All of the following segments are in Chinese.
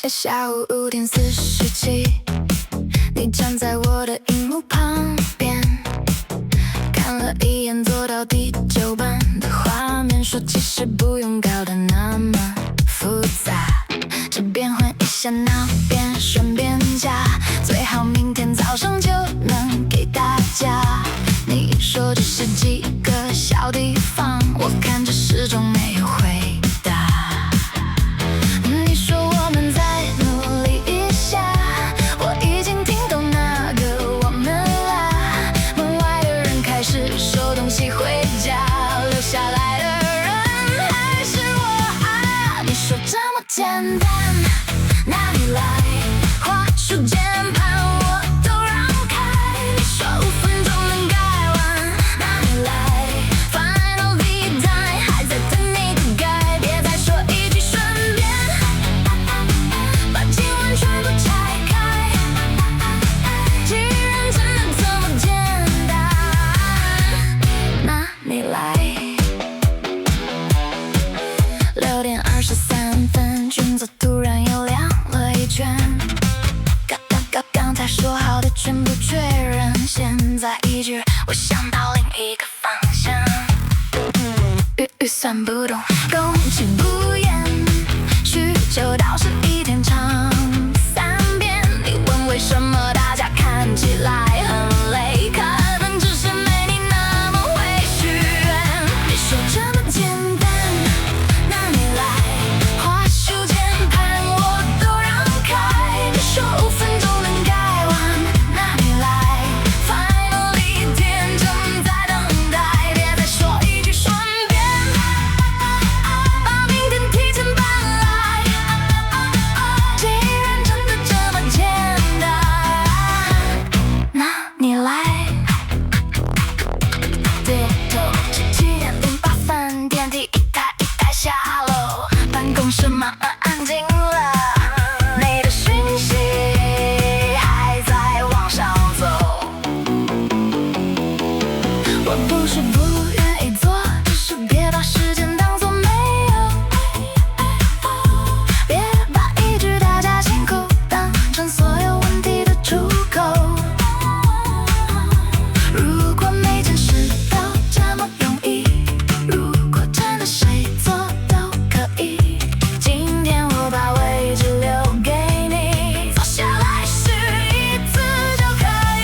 下午5:47，你站在我的荧幕旁边，看了一眼坐到第9班的画面，说其实不用搞得那么复杂，这边换一下那边顺便加，最好明天早上就能给大家。你说这是几个小地方，我看着时钟没有回答。你说我们再努力一下，我已经听懂那个我们啦。门外的人开始收东西回家，留下来的人还是我啊。你说这么简单，那你来画出键盘，我都让开。你说5分钟能改完，那你来 Final V-Time， 还在等你的改，别再说一句顺便把今晚全部拆开。既然真的这么简单，那你来。6:23，裙子突然又亮了一圈，刚才说好的全部确认，现在一句我想到另一个方向。预算不动，攻击不严，需求倒是一天唱3遍。你问为什么大家看起来很累，可能只是没你那么会许愿。你说这么简单，那你来画出键盘，我都让开。你说5分钟能改完，那你来 Finally 天正在等待，别再说一句顺便把明天提前搬来。既然真的这么简单，那你来。对头7:08分，电梯一台一台下楼，办公室慢慢安静了，你的讯息还在往上走。我不是不愿意做，只是别把时间当作没有，别把一句大家辛苦当成所有问题的出口。如果每件事都这么容易，如果真的谁做都可以，今天我把位置留给你，坐下来试一次就可以。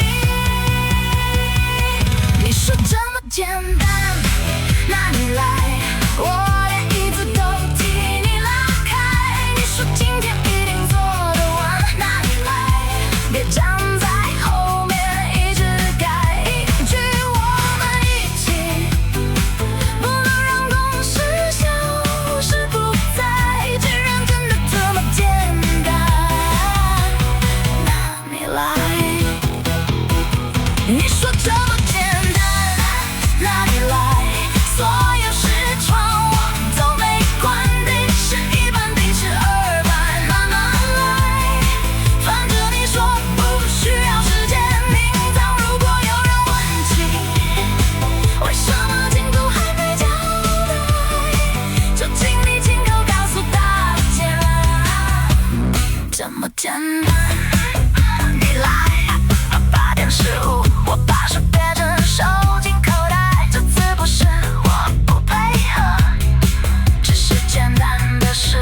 你说这么简单，那你来，我连椅子都替你拉开。你说今天一定做得完，那你来，别站在后面一直改一句我们一起，不能让公式消失不在。既然真的这么简单，那你来。你说这么简单，那你来，所有视窗我都没关，第11班第12班慢慢来，反正你说不需要时间。明早如果有人问起为什么进度还没交代，就请你亲口告诉大家，这么简单。你来8:15，我把手别成收进口袋，这次不是我不配合，只是简单的事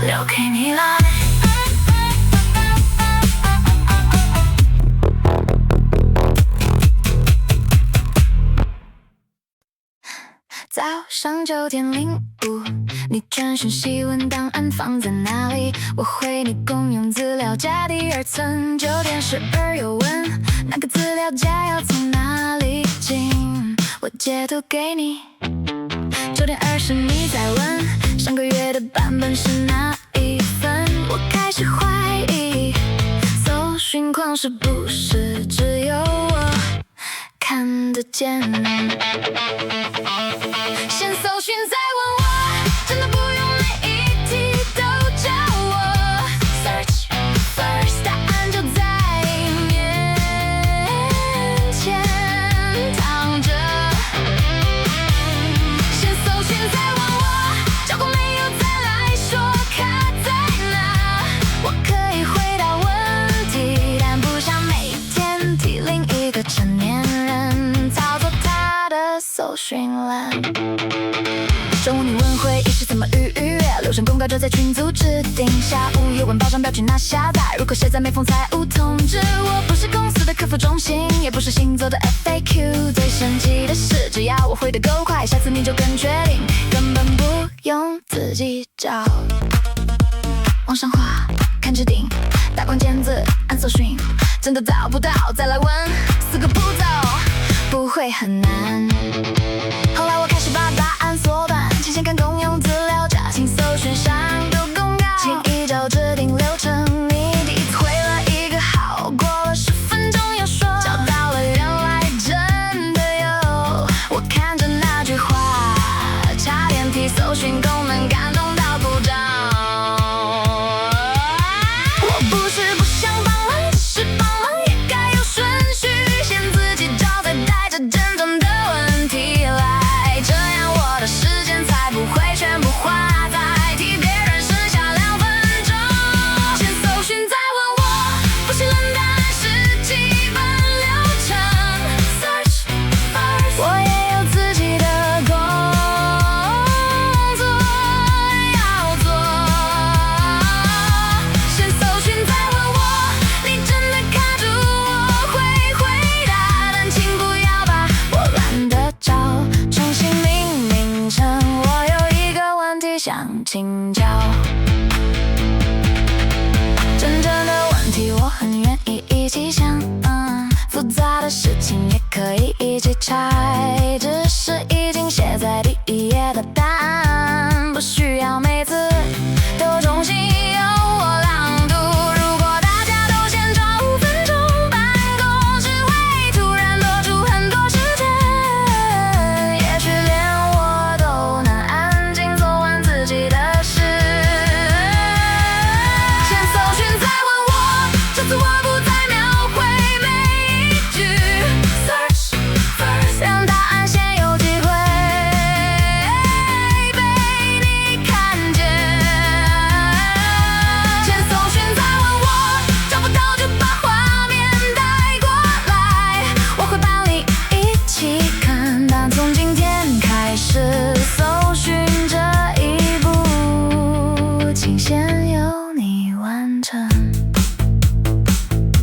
留给你来。早上9:05，你传讯息问档案放在哪里，我回你公用资料夹第2层。9:12又问那个资料夹要从哪里进，我截图给你。9:20你再问上个月的版本是哪一份，我开始怀疑搜寻框是不是只有我看得见。先搜寻再问我，真的不用每一题都叫我都在群组置顶。下午有问报上标去哪下载，入口写在没封财务通知。我不是公司的客服中心，也不是星座的 FAQ。最神奇的是，只要我回得够快，下次你就更确定，根本不用自己找。往上滑，看置顶，打关键字，按搜寻，真的找不到再来问，4个步骤不会很难。后来我开始把答案缩短，请先看公用资料夹，请搜寻上都公告，请依照指定流程。你第一次回了一个好，过了10分钟又说找到了，原来真的有。我看着那句话，差点替搜寻功能感动到鼓掌。我不是不想帮忙，只是帮忙也该有顺序，先自己找，再带着真正的问题来，这样我的时间才不会全部花在替别人剩下2分钟。先搜寻再问我，不是冷淡，是基本流程。Search first， 我也有自己的工作要做。先搜寻再问我，你真的卡住我会回答，但请不要把我懒得找重新命名成我有一个问题想请教。真正的问题我很愿意一起想，复杂的事情也可以一起拆，只是已经写在第1页的答案，不需要每次都重新由我朗读。如果大家都先找5分钟，办公室会突然多出很多时间，也许连我都能安静做完自己的事。先搜寻再问我，这次我不再描绘每一句。Search first， 让答案先有机会被你看见。先搜寻再问我，找不到就把画面带过来，我会帮你一起看。但从今天开始，搜寻这一步，请先由你完成。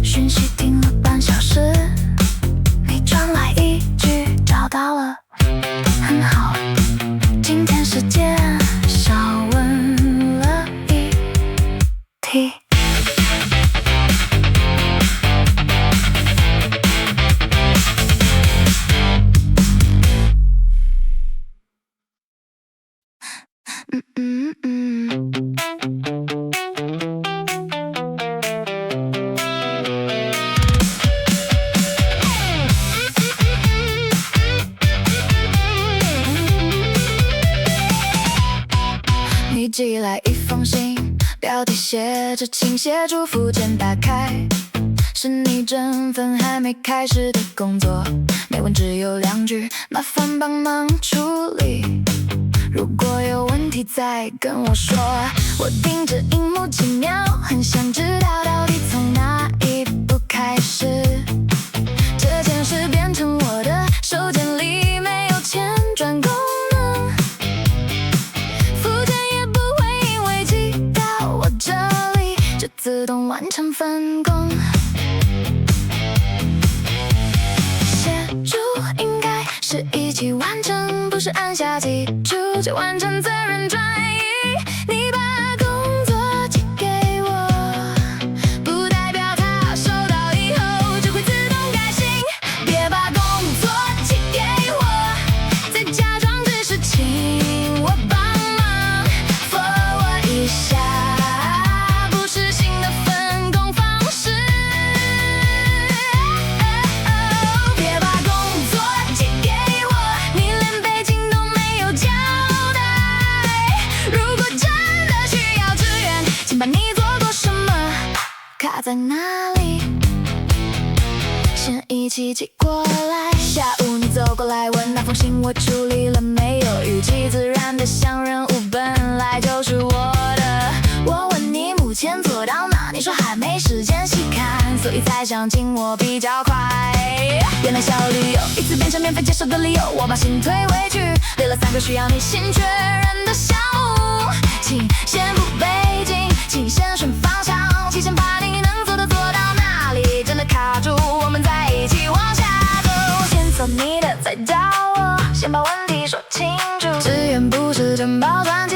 讯息停了半小时，你传来一句找到了，很好，今天时间少问了一题。你寄来一封信，标题写着请协助附件打开，是你这份还没开始的工作，内文只有2句，麻烦帮忙处理，如果有问题再跟我说。我盯着荧幕几秒，很想知道到底从哪一步开始，这件事变成我的手简里没有前转功能，附件也不会因为寄到我这里就自动完成分工。协助应该是一起完成，不是按下记住就完成，责任转移。你把工作寄给我，不代表他收到以后就会自动改行。别把工作寄给我，再假装只是请我帮忙 forward 一下，不是新的分工方式。别把工作寄给我，你连背景都没有交代。如果真的需要支援，请把你做过什么卡在哪里，先一起寄过来。下午你走过来问那封信我处理了没有，语气自然的像任务本来就是我的。我问你目前做到哪，你说还没时间细看，所以才想请我比较快。原来小旅游一次变成免费接受的理由，我把信推回去，列了3个需要你先确认的项目。起，先不背景，请先选方向，提前把你能做的做到哪里，真的卡住，我们在一起往下走。先做你的，再找我，先把问题说清楚。志愿不是承包专辑，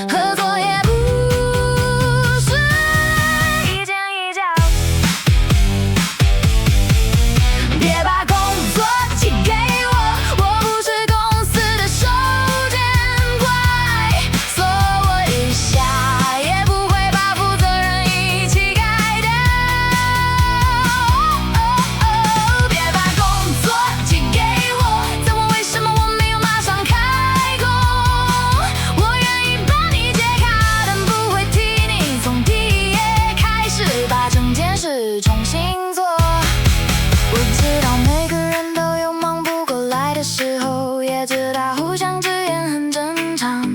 合作也不是一件一脚。别把工作寄给我，我不是公司的收件怪，锁我一下也不会把负责人一起改掉。别把工作寄给我，再问为什么我没有马上开口。我愿意帮你解卡，但不会替你从第一页开始把整件事重新做。我知道每个人都有忙不过来的时候，也知道互相支援很正常，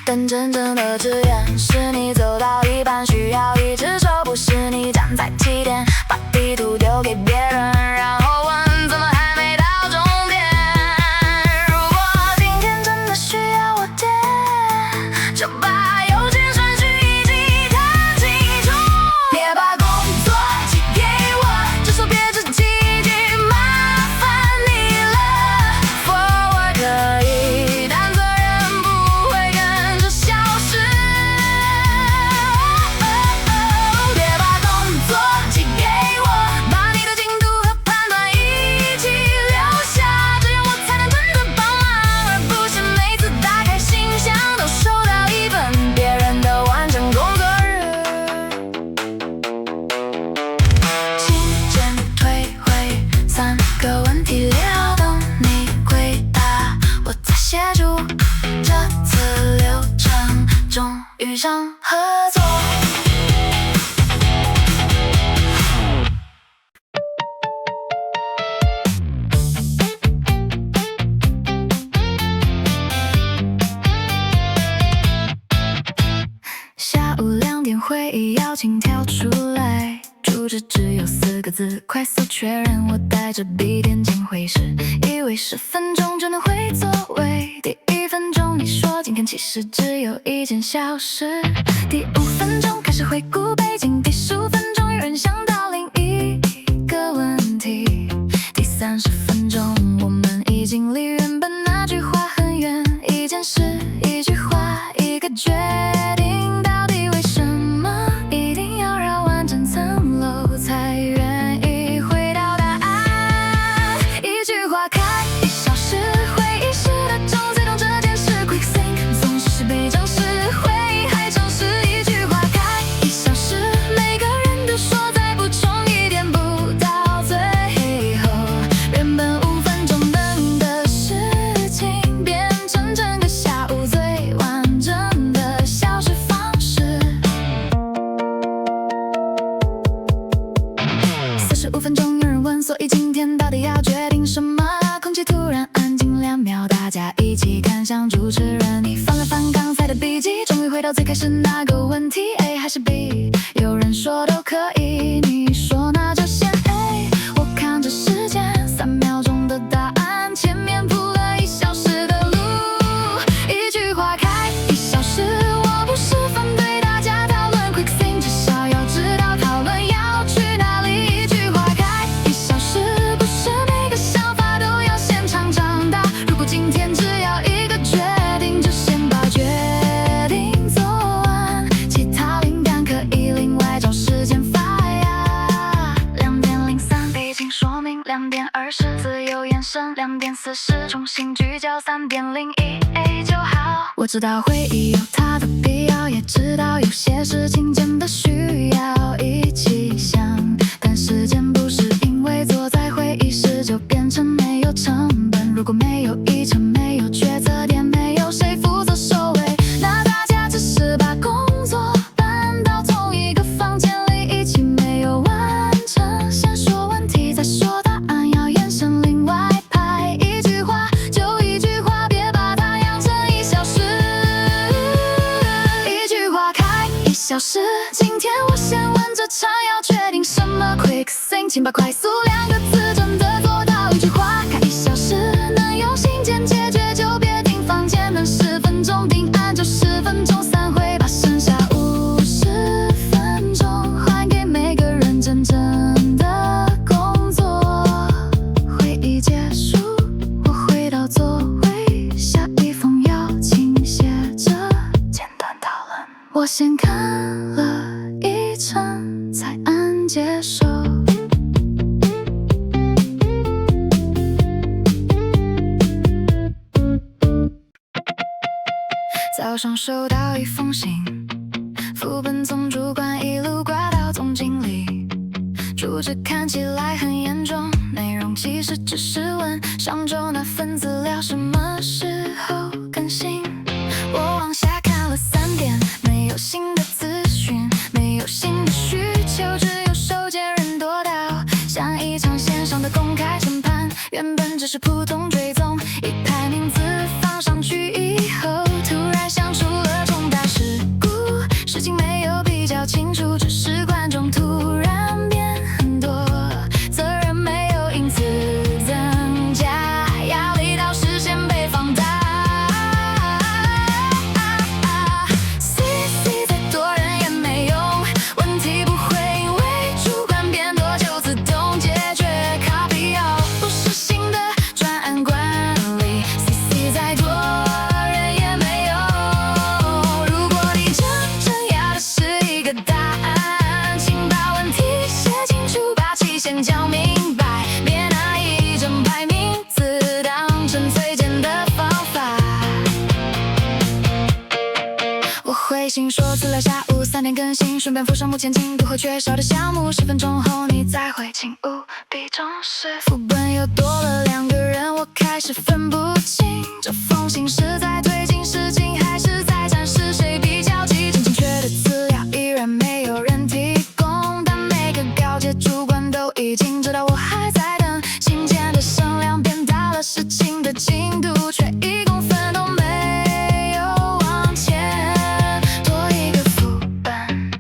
但真正的支援是你走到一半需要一只手，不是你站在起点把地图丢给别人，然后问怎么还没到终点。如果今天真的需要我接，就把优先顺序一起看清楚。别把工作寄给我，这手别只寄一句麻烦你了。Forward 可以，但责任不会跟着消失。别把工作寄给我，把你的进度和判断一起留下，这样我才能真的帮忙，而不是每次打开信箱都收到一份别人的完整工作日。请先退回3个问题列，等你回答，我再协助。这次流程终于上合作。下午2点会议邀请跳出来，主旨只有4个字，快速确认。我带着笔电进会室，以为10分钟就能回座位。第1分钟你说今天其实只有1件小事，第5分钟开始回顾背景，第15分钟有人想到另一个问题，第30分钟我们已经离原本那句话很远。一件事一句话一个决定，到底为什么一定要绕完整层楼才愿意回到答案？一句话开1小时，会议室的钟在动这件事 Quick think 总是被正式会议还正式。一句话开1小时，每个人都说再补充一点，不到最后原本5分钟能的事情变成整个下午最完整的消失方式。45分钟有人问，所以今天到底要决定什么？空气突然安静2秒，大家一起看向主持人。你翻了翻刚才的笔记，终于回到最开始那个问题 A 还是 B？ 有人说都可以，你说那就先 A。 我看着时间3秒钟的答案，前面铺了1小时的路。一句话开1小时，我不是反对大家讨论 Quick think， 至少要知道讨论要去哪里。一句话开1小时，不是每个想法都要现场长大。如果今天只要一个决定，就先把决定做完，其他灵感可以另外找时间发芽。2点03背景说明，2点20自由延伸，2点40重新聚焦，3点01就好。我知道会议有它的必要，也知道有些事情真的需要一起想，但时间不是因为坐在会议室就变成没有成本。如果没有议程，没有决策点，没有谁负责收尾，那大家只是把工作搬到同一个房间里一起，没有完成。先说问题，再说答案，要延伸另外排。一句话就一句话，别把它养成1小时。一句话开1小时，今天我先问这场要决定什么 Quick think， 请把快速2个字真的做到。一句话开1小时，能用信件解决就别订房间，能10分钟定案就10分钟。了一层才按接受。早上收到一封信，副本从主管一路挂到总经理，主旨看起来很严重，内容其实只是问上周那份资料什么时候更新。我往下看了3遍，没有新的资讯，没有新的需求，只有收件人多到像一场线上的公开审判。原本只是普通追踪，一排名字放上去以后，突然想出了重大事故，事情没有比较清楚，只是观众突然变很多，责任没有因此增加，压力倒是先被放大。CC 再多人也没用，问题不会因为主管变多就自动解决。Copy 要不是新的专案管理 ，CC 再多人也没用。如果你真正要的是一个答案，请把问题写清楚，把期限讲明白，别拿一整排名字当成最简的方法。我回信说资料下午3点更新，顺便附上目前进度和缺少的项目，10分钟后你再回，请务必重视。副本又多了2个人，我开始分不清，这封信是在推进事情，还是在展示谁比较急？真正缺的资料依然没有人提供，但每个高阶主管都已经知道我还在等。信件的声量变大了，事情的进度却1公分都没有往前。多一个副本，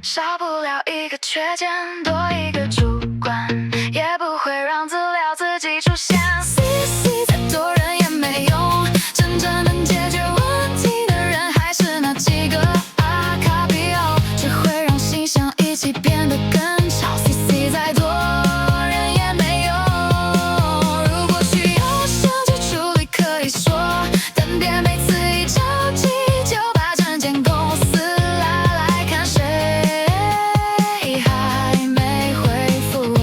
少不了一个缺件，多一个主管，也不会让资料自己出现。CC 再多人也没用，真正能解决问题的人还是那几个啊。Copy 只会让信箱一起变得更吵。CC 再多人也没用，如果需要升级处理可以说，但别每次一着急就把整间公司拉来看谁还没回复。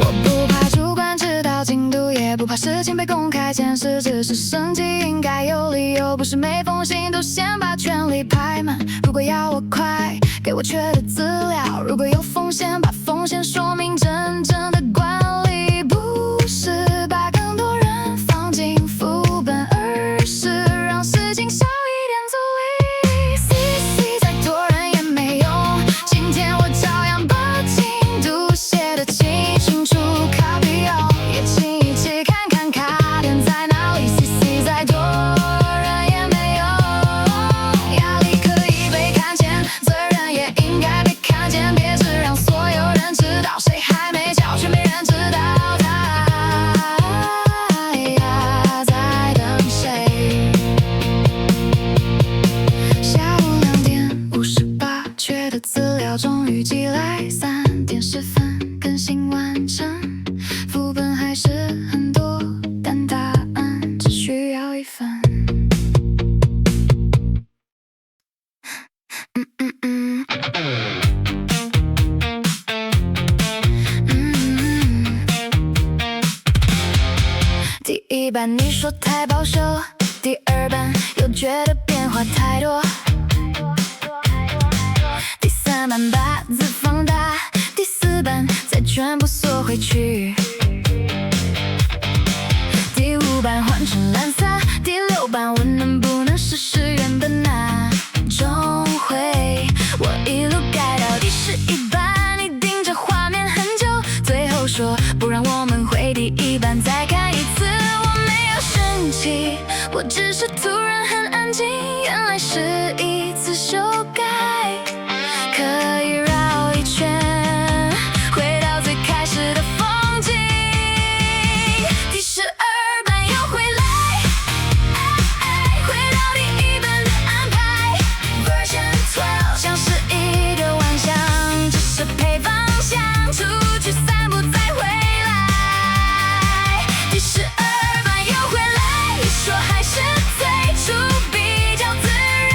我不怕主管知道进度，也不怕事情被公开检视，只是升级应该有理由，不是每封信都先把权力排满。如果要我快，给我缺的资料，如果有风险，把风险说明。真正的管理不是把更多人放进副本，而是让事情少一点阻力。CC 再多人也没用，今天我照样把进度写得清清楚。Copy 也请一起看看卡点在哪里。CC 再多人也没用，压力可以被看见，责任也应该被看见，别只让所有人知道谁还没交，却没人知道他在等谁。下午2点58，缺的资料终于寄来，3点10分更新完成。副本还是很多，但答案只需要1份。第1版你说太保守，第2版又觉得变化太多，第3版把字放大，第4版再全部缩回去，第5版换成蓝色，第6版问能不能试试原本那种灰。我一路改到第11版，你盯着画面很久，最后说不然我们回第1版再看一次。我没有生气，我只是突然很安静，原来是一次修改可以绕一圈，回到最开始的风景。第12版又回来，回到第1版的安排 Version 12，像是一个万象，只是配方向，出去散步再回来。第12版又回来，说还是最初比较自然。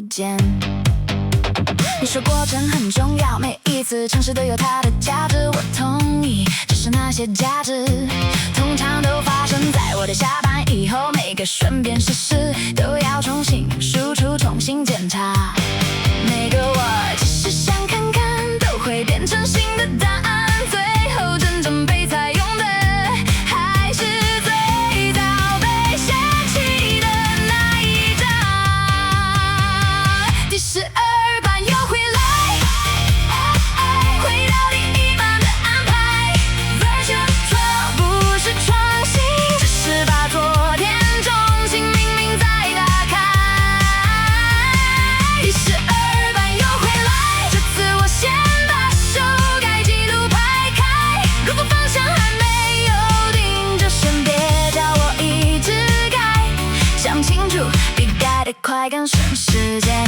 间。你说过程很重要，每一次尝试都有它的价值，我同意。只是那些价值通常都发生在我的下班以后，每个顺便实施都要重新输出，重新检查。每个我只是想看看，都会变成新的答案，最后真正被采用的还是最早被写起的那一章。第12版又回来，回到第1版的安排。Version 12不是创新，只是把昨天重新命名再打开。第12版又回来，这次我先把修改记录排开。如果方向还没有定，就先别叫我一直改，想清楚比改得快更省时间。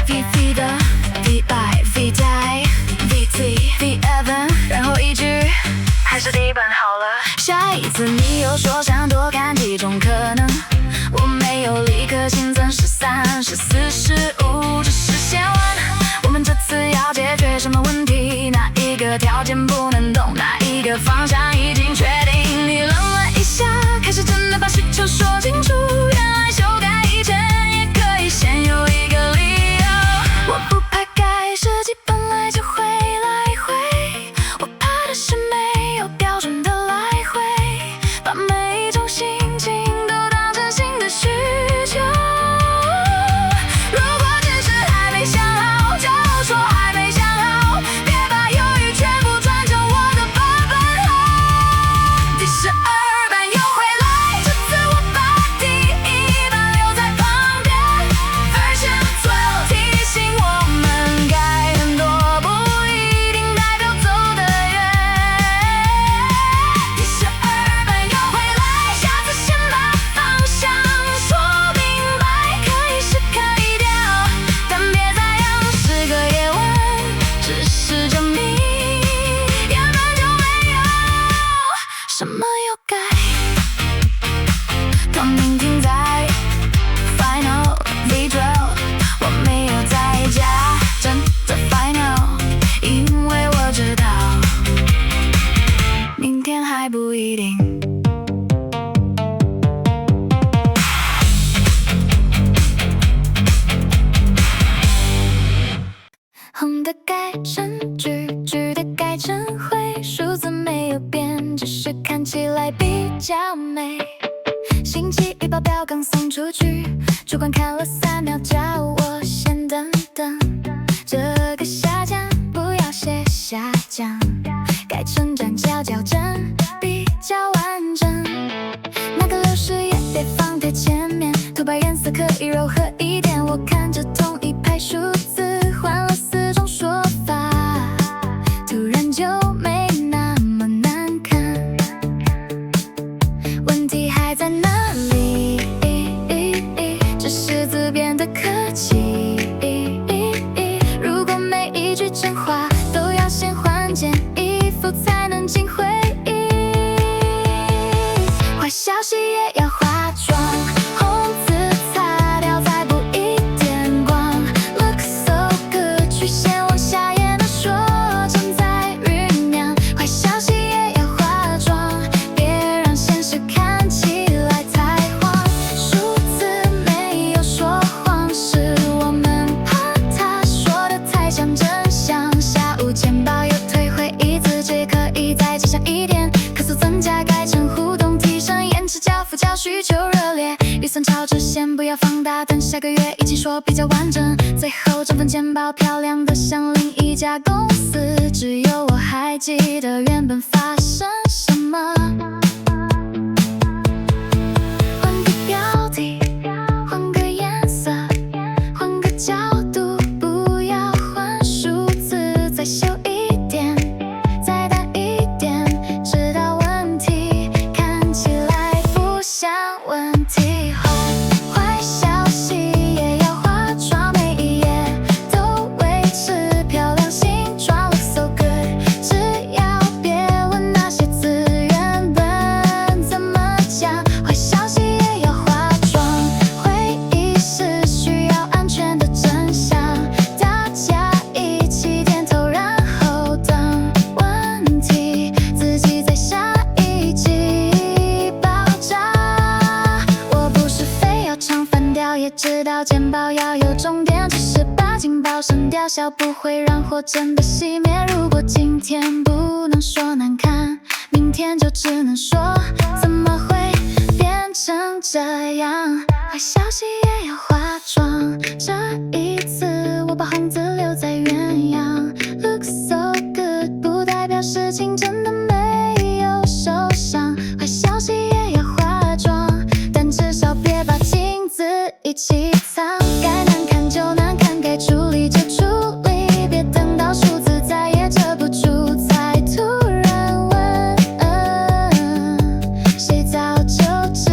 VV 的 VI VI VT V11，然后一句还是第1版好了。下一次你又说想多看几种可能，我没有立刻新增13、14、15，只是先问我们这次要解决什么问题，哪一个条件不能动，哪一个方向已经确定。你愣了一下，开始真的把需求说清楚，原来修改以前也可以先有一个理由。我不怕改，设计本来就会来回，我怕的是没有标准的来回，把每一种心情都当成新的需求。如果只是还没想好，就说还没想好，别把犹豫全部转成我的版本好。第12版又回来，这次我把第1版留在旁边。Version 12提醒我们改很多不一定代表走得远。第12版又回来，下次先把方向说明白，可以是可以掉，但别再让时隔夜晚只是证明原本就没有什么有改。当明停在 Final V12， 我没有再加真的 Final， 因为我知道明天还不一定。红的改成句，句的改成会，数字没有变，只是看起来比较美。星期预报表刚送出去，主管看了3秒，叫我先等等。这个下降不要写下降，改成转角矫正比较完整。那个流逝也别放在前面，涂白颜色可以柔和一点。我看着同一排数字换了4种说法，突然就没那么难看。问题还在哪里？只是字变得客气。如果每一句真话都要先换件衣服才能进会议，坏消息也要化妆，红字擦掉再补一点光。Look so good， 曲线往下也能说正在酝酿。坏消息也要化妆，别让现实看起来太慌。数字没有说谎，是我们怕他说的太像真相。下午简报又退回一次，只可以再加上一点，可速增加改成互动提升，延迟交付较需求热烈。预算超支先不要放大，等下个月一起说比较完整。最后整份简报漂亮的像另一家公司，只有我还记得原本发生什么。换个标题，换个颜色，换个角度，不要换数字，再修一点，再淡一点，直到问题看起来不像问题。坏消息也要化妆，每一页都维持漂亮形状 ，look so good。只要别问那些字笑不会让火真的熄灭。如果今天不能说难看，明天就只能说怎么会变成这样？坏消息也要化妆，这一次我把红字留在鸳鸯。Look so good 不代表事情真的没有受伤，坏消息也要化妆，但至少别把镜子一起藏。该难看就难看，该处理就处理，别等到数字再也遮不住才突然问，谁早就知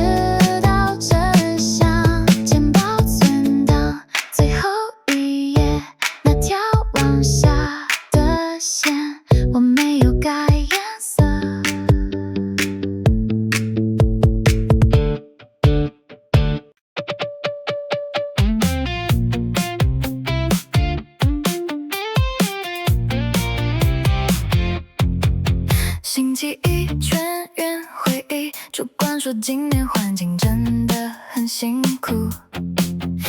道真相，钱包存到最后一页，那条往下的线我没有改颜色。星期一全员会议，主管说今年环境真的很辛苦，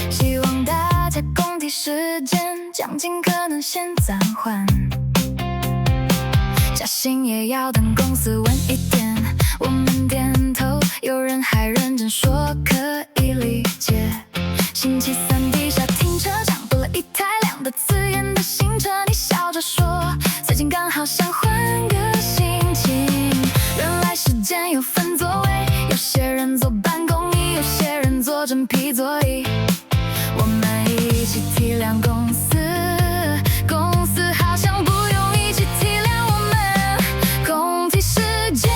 希望大家共体时间，奖金可能先暂缓，加薪也要等公司稳一点。我们点头，有人还认真说可以理解。星期三地下停车场多了一台亮的刺眼的新车，你笑着说最近刚好想换个心情。原来时间有分座位，有些人坐办公椅，有些人坐真皮座椅。我们一起体谅公司，公司好像不用一起体谅我们。共体时间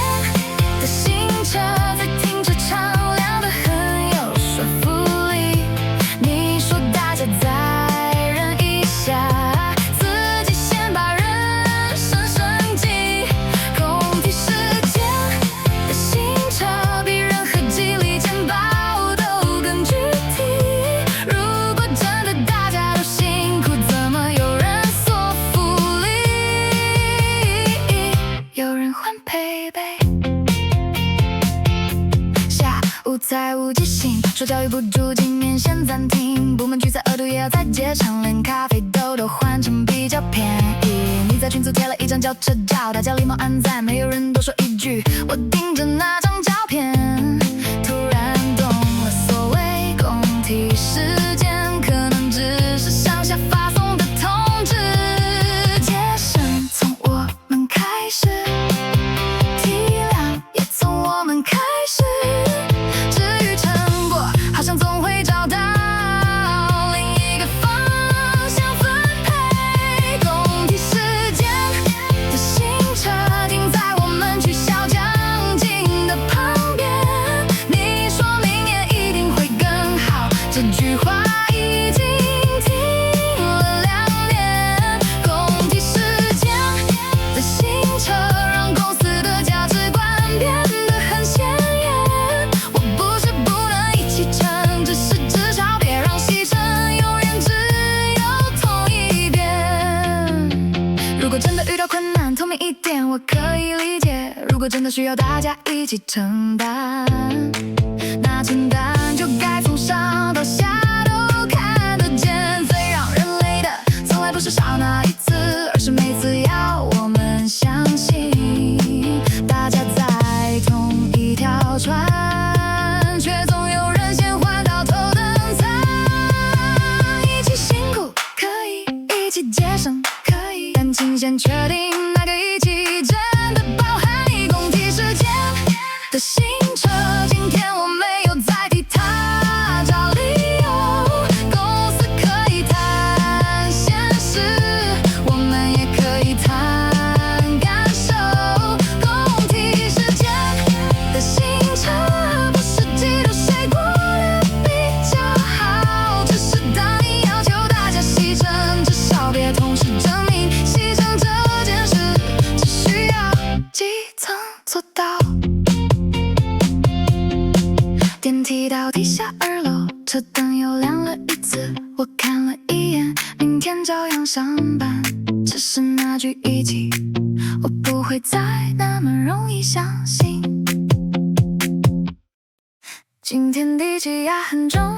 的新车在停车场亮得很有说服力，你说大家再忍一下，自己先把人生升级。共体时间的新车比任何激励简报都更具体，如果真的大家都辛苦，怎么有人索福利？有人换配备。下午财务即兴，说教育补助今年先暂停，部门聚餐额度也要再结长，连咖啡都换成比较便宜。你在群组贴了一张轿车照，大家礼貌按赞，没有人多说一句。我盯着那张照片，突然懂了，所谓共体时间，可能只是上下发送的通知。节省从我们开始，体谅也从我们开始。至于成果，好像总会找到另一个方向分配。共体时间的新车停在我们取消奖金的旁边，你说明年一定会更好，这句话已经听了2年。共体时间的新车让公司的价值观变得很显眼，我不是不能一起撑，只是至少别让牺牲永远只有同一边。如果真的遇到困难，透明一点我可以理解，如果真的需要大家一起承担，那承担就该从上到下都看得见。最让人累的从来不是少那一次，而是每次要我们相信大家在同一条船，却总有人先换到头等舱。一起辛苦可以，一起节省可以，但请先确定哪个一起真的包含你。共体时间的新车，今天我没有再替他找理由。公司可以谈现实，我们也可以谈感受。共体时间的新车，不是嫉妒谁过得比较好，只是当你要求大家牺牲，至少别同时证明牺牲这件事只需要几层做到。电梯到地下2楼，车灯又亮了一次，我看了一眼，明天照样上班，只是那句一起，我不会再那么容易相信。今天的气压很重，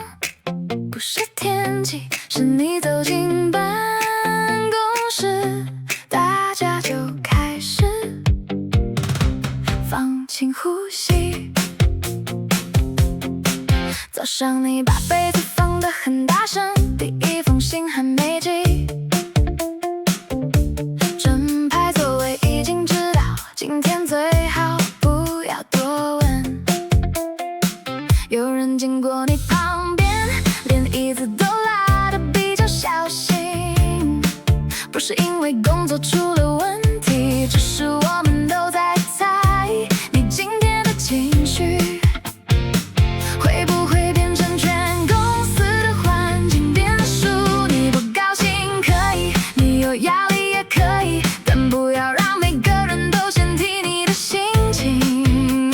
不是天气，是你走进办室，大家就开始放轻呼吸。早上你把被子放得很大声，第一封信还没寄，整排座位已经知道今天最好不要多问。有人经过你旁边，连椅子都拉得比较小心，不是因为工作出了问题，只是我们都在猜你今天的情绪会不会变成全公司的环境变数。你不高兴可以，你有压力也可以，但不要让每个人都先替你的心情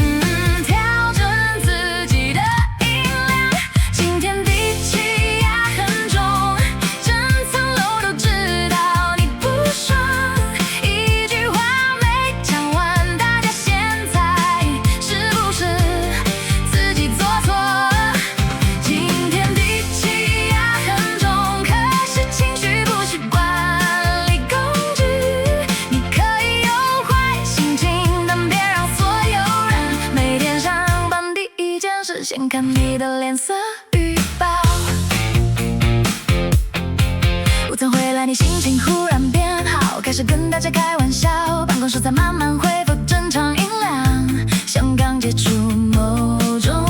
调整自己的音量。今天低气压很重，整层楼都知道你不爽，一句话没讲完，大家现在是不是自己做错？今天低气压很重，可是情绪不是管理工具，你可以有坏心情，但别让所有人每天上班第一件事先看你的脸色预报。午餐回来，你心情忽然变好，开始跟大家开玩笑，办公室才慢慢恢复正常音量，像刚解除某种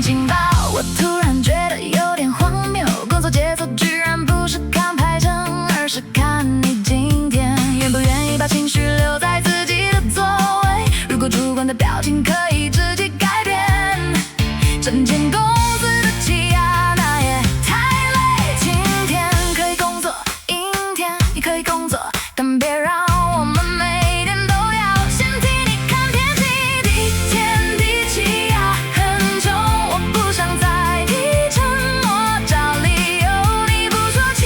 警报。我突然觉得有点荒谬，工作节奏居然不是看排程，而是看你今天愿不愿意把情绪留在自己的座位。如果主管的表情可以自己改变，整间公司的气压那也太累。晴天可以工作，阴天也可以工作，但别让我们每天都要先替你看天气。第一天低气压很重，我不想再替沉默找理由，你不说清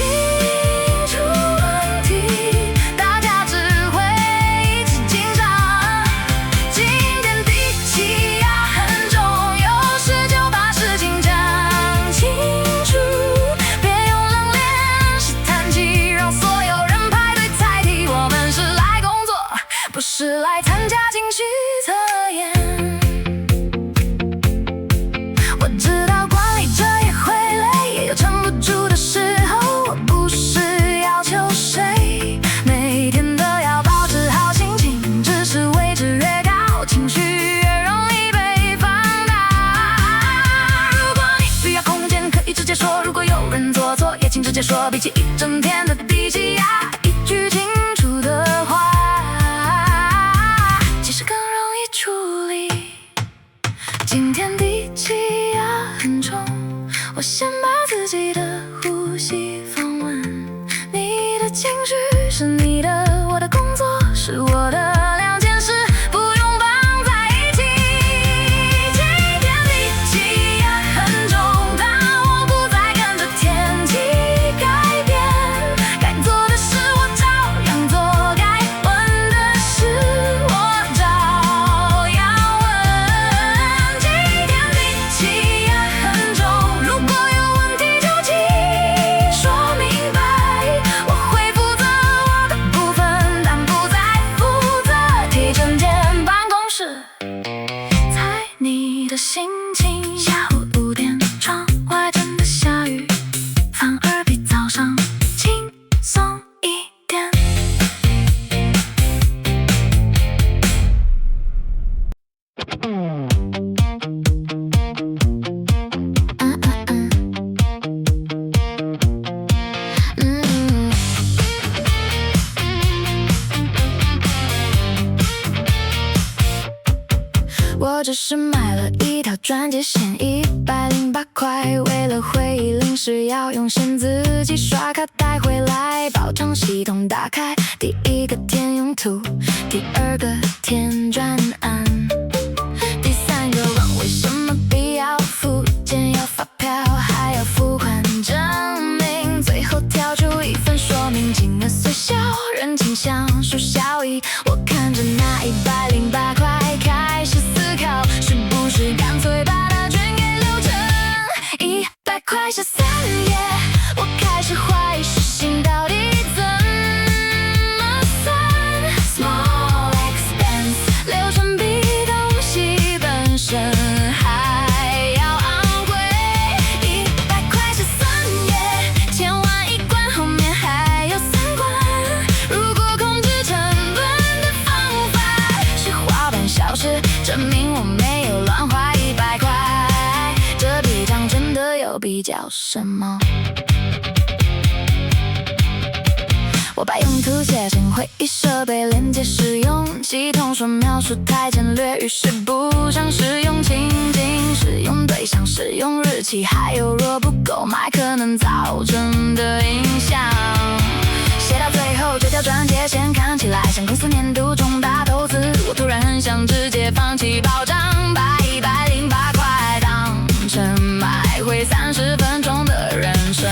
楚问题，大家只会一直紧张。今天低气压很重，有事就把事情讲清楚，别用冷脸试探气，让所有人排队猜题。我们是来工作，不是来参加情绪测验。我知道管理者也会累，也有撑不住的时候，我不是要求谁每天都要保持好心情，只是位置越高，情绪越容易被放大。如果你需要空间，可以直接说，如果有人做错，也请直接说，比起一整天的低气压，一句清楚的话其实更容易处理。今天低气压很重，我先把自己的呼吸放稳。你的情绪是你的，我的工作是我的，两件事不用绑在一起。今天低气压很重，但我不再跟着天气改变，该做的事我照样做，该问的事我照样问。今天低气压很重，如果有问题就请说明白，我会负责我的部分，但不再负责替整间办公室猜你的心情。下午5点，窗外真的下雨，反而比早上轻松一点。我只是买了一条转接线，108块，为了会议临时要用线，自己刷卡带回来，保障系统打开，第一个填用途，第二个填专案，第三个问为什么必要附件，要发票还要付款证明，最后跳出一份说明，金额虽小，人情像数效益。我看着那108块，开始思考，是不是干脆把它捐给流程。100块是3页，我开始怀疑是新的。比较什么？我把用途写进会议设备连接使用系统，说描述太简略，于是不想使用情境、使用对象、使用日期，还有若不购买可能造成的影响。写到最后，这条专界线看起来像公司年度重大投资，我突然很想直接放弃报账，把108块当成买回30分钟的人生。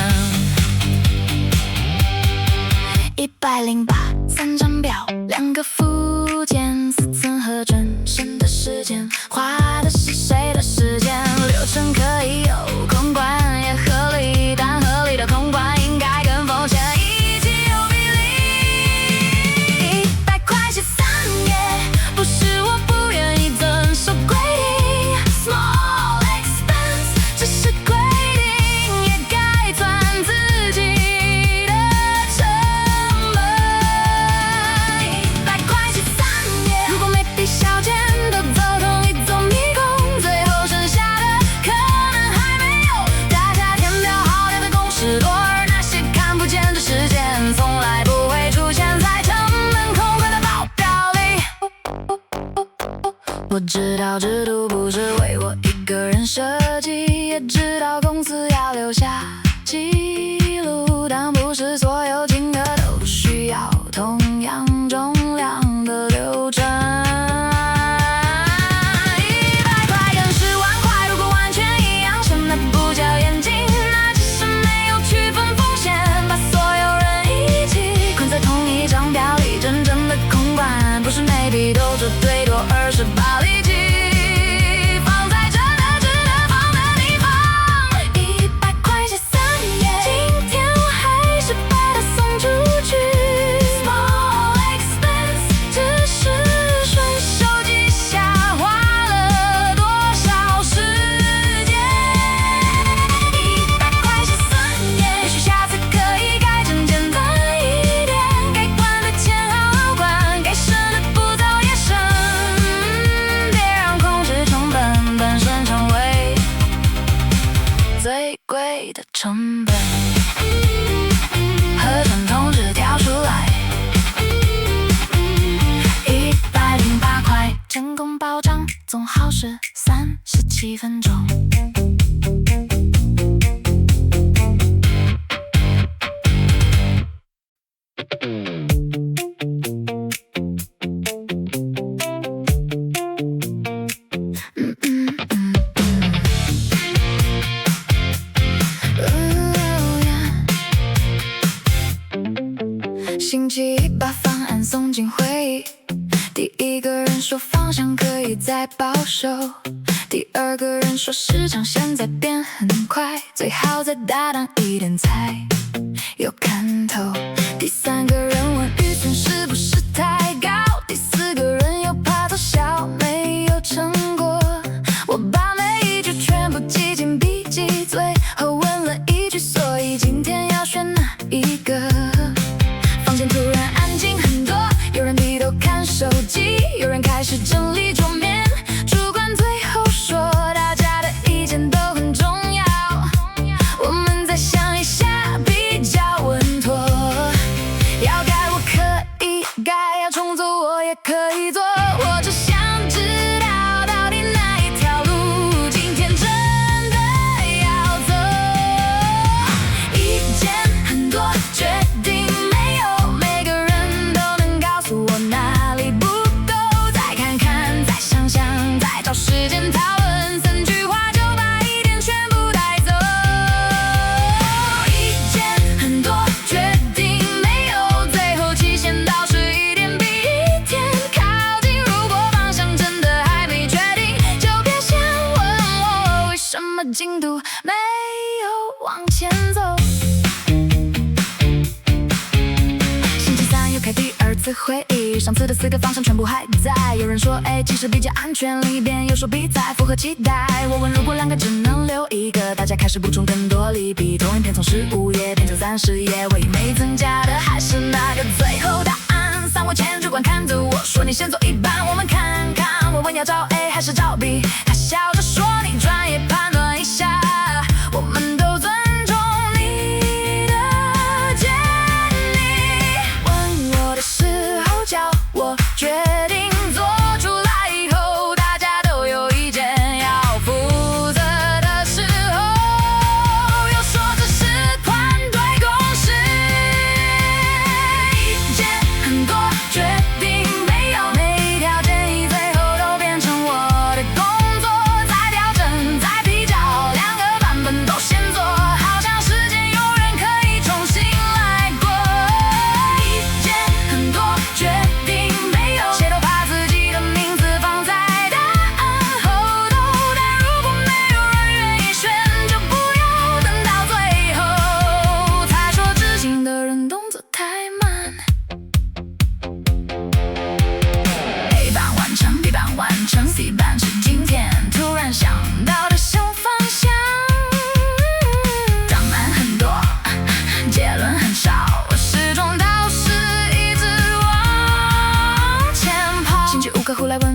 108，三张表，2个附件，4寸核准，省的时间，花的是谁的时间？流程可以有公关也合理，但合理的公关应该跟风险一起有比例。100块写3页，不是我不愿意遵守规定 ，small expense 只是规定，也该算自己的成本。100块写3页，如果每笔小件都走同一种迷宫，最后剩下的可能还没有大家填表好掉的公式多，而那些看不见的时间，从来不会出现在成本空白的报表里。我知道制度不是为我一个人设计，也知道公司要留下记录，但不是所有金额都需要同样重量的流程。100块跟10万块，如果完全一样，什么不叫严谨？那只是没有区分风险，把所有人一起困在同一张表里。真正的空管不是每笔都做对多，而是把力气放在真的值得放的地方。100块写3页，今天我还是把它送出去。Small expense 只是顺手记下花了多少时间。100块写3页，也许下次可以改成简单一点，该管的钱好好管，该省的步骤也省，别让控制成本本身成为最贵的成本。核准通知跳出来，108块，成功报账，总耗时37分钟。星期一把方案送进会议，第一个人说方向可以再保守，第二个人说市场现在变很快，最好再大胆一点才有看头。第三个人问预算是不是太高，第四个人又怕偷笑没有成果。我把每一句全部记进笔记，最后问了一句，所以今天要选哪一个？房间突然安静很多，有人低头看手机，有人开始整理桌面。主管最后说，大家的意见都很重要，我们再想一下比较稳妥。要改我可以改，要重做我也可以做，我只想知道到底哪一条路今天真的要走。意见很多，决定没有每个人都能告诉我哪里不够，再看看，再想想，再找时间讨论，3句话就把疑点全部带走。意见很多，决定没有，最后期限倒是一天比一天靠近。如果方向真的还没决定，就别先问我为什么进度没有往前走。星期三又开第2次会议，上次的4个方向全部还在。有人说 A 其实比较安全，另一边又说 B 才符合期待。我问如果2个只能留1个，大家开始补充更多利弊。同一篇从15页变成30页，唯一没增加的还是那个最后答案。3位前主管看着我说，你先做一半，我们看看。我问要找 A 还是找 B， 他笑着说，你专业判断一下，我们都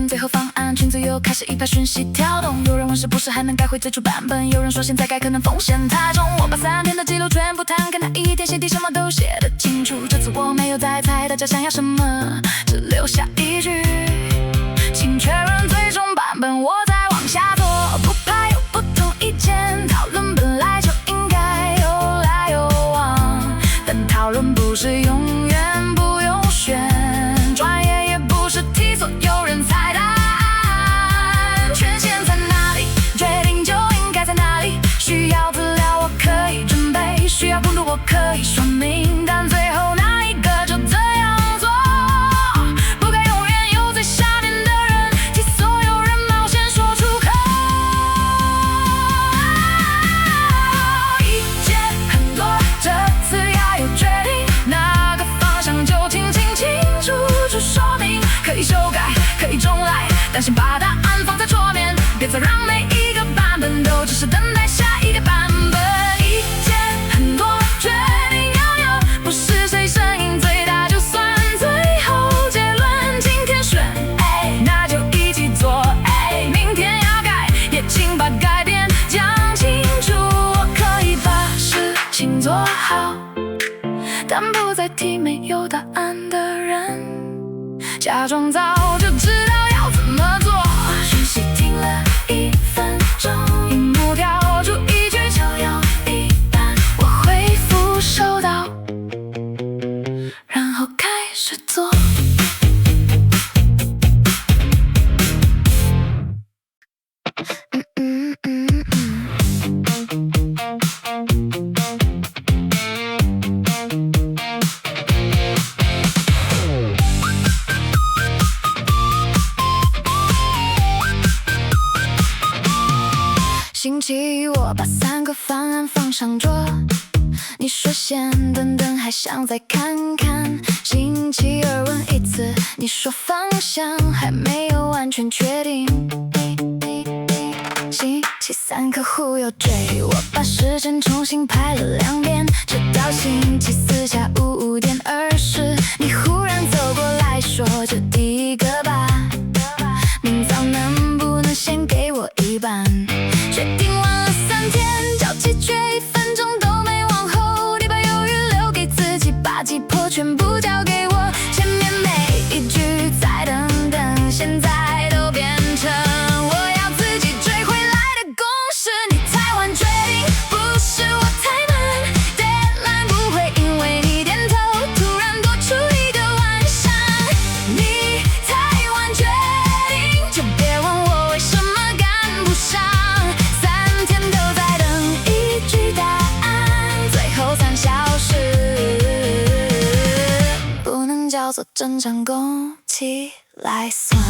论最后方案，群组又开始一排讯息跳动。有人问是不是还能改回最初版本，有人说现在改可能风险太重。我把3天的记录全部摊开，那一天写底什么都写得清楚。这次我没有再猜大家想要什么，只留下一句，请确认最终版本，我再往下做。不怕有不同意见，讨论本来就应该有来有往，但讨论不是永远不用选，专业也不是替所有人猜答案。权限在哪里，决定就应该在哪里。需要资料我可以准备，需要公度我可以说明，但最后那一个就这样做。不该永远有最下面的人替所有人冒险说出口。意见很多，这次要有决定，哪个方向就清楚说明。可以修改，可以重来，但先把答案放在桌面，别再让每一个版本都只是等待下一个版本。意见很多，决定要有，不是谁声音最大就算最后结论。今天选 A， 那就一起做 A， 明天要改，也请把改变讲清楚。我可以把事情做好，但不再替没有答案的人假装早就知道要怎么做。讯息听了1分钟，荧幕跳出一句就有一半，我回复收到，然后开始做。星期一我把3个方案放上桌，你说先等等，还想再看看。星期二问一次，你说方向还没有完全确定。星期三客户又追，我把时间重新排了2遍，直到星期四下午5点20，你忽然走过来说就第一个吧，明早能不能先给我一半？决定晚了3天，交期却1分钟都没往后，你把犹豫留给自己，把急迫全部交给我。前面每一句再等等，现在都变成我要自己追回来的公式。你太晚决定，不是我太慢， deadline 不会因为你点头突然多出一个晚上。你太晚决定，就别问我为什么赶不上。3天都在等一句答案，最后3小时不能叫做正常工期来算。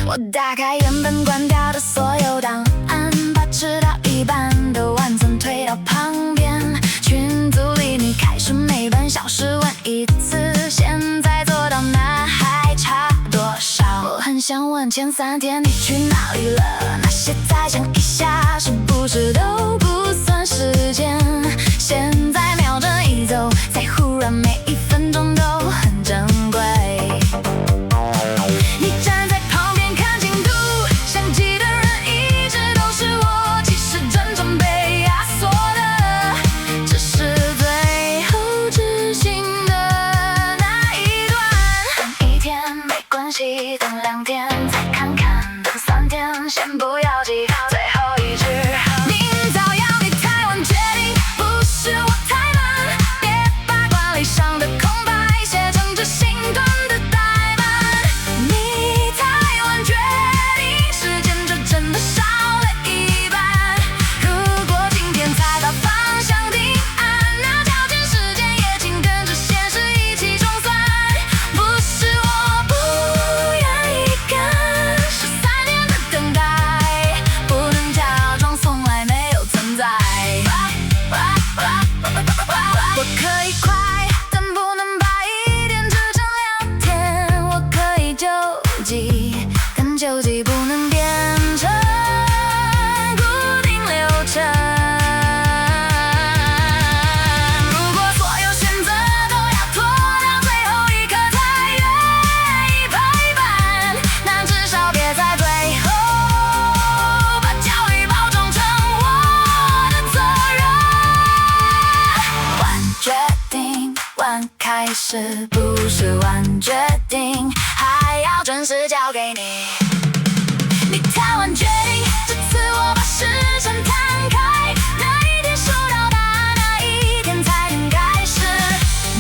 我打开原本关掉的所有档案，把吃到一半的晚餐推到旁边。群组里你开始每半小时问一次，现在做到哪还差多少？我很想问前3天你去哪里了，那些再想一下是不是都不算时间？现在秒针一走，才忽然每1分钟都很珍贵。你站在旁边看进度，想记的人一直都是我，其实真正被压缩的只是最后执行的那一段。等1天没关系，等2天再看看，等3天先不要急，最后一句明早要你太晚决定，不是我太慢，别把管理上是不是晚决定，还要准时交给你。你太晚决定，这次我把时辰摊开，哪一天收到答案，哪一天才能开始。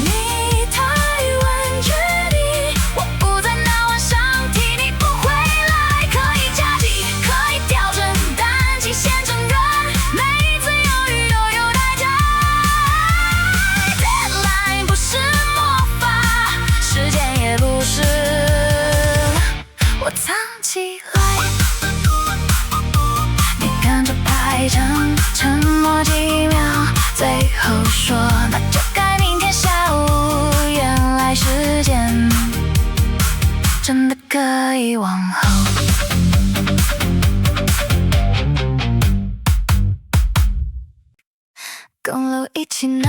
你太晚决定，我不在那晚上替你不回来，可以加急，可以调整，但极限整人，每一次犹豫都有代价。Deadline 不是魔法，时间也不是我藏起来。沉默几秒，最后说那就改明天下午。原来时间真的可以往后。公路一起拿，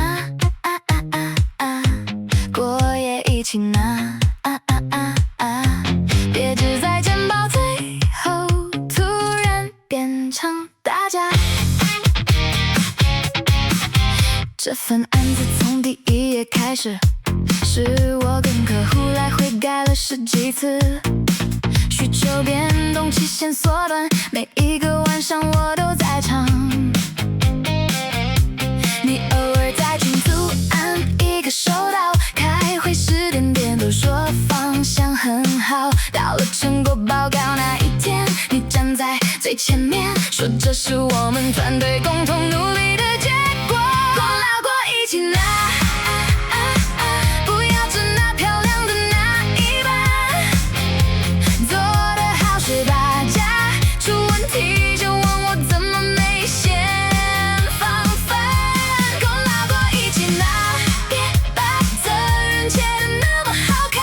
过夜一起拿，别只在简报最后突然变成大家。这份案子从第一页开始，是我跟客户来回改了10几次，需求变动，期限缩短，每一个晚上我都在场。你偶尔在群组按一个收到，开会10点点都说方向很好，到了成果报告那一天，你站在最前面，说这是我们团队共同努力的结果。功劳过一起拿，不要只拿漂亮的那一半，做得好是大家，出问题就问我怎么没先防范。功劳过一起拿，别把责任切得那么好看，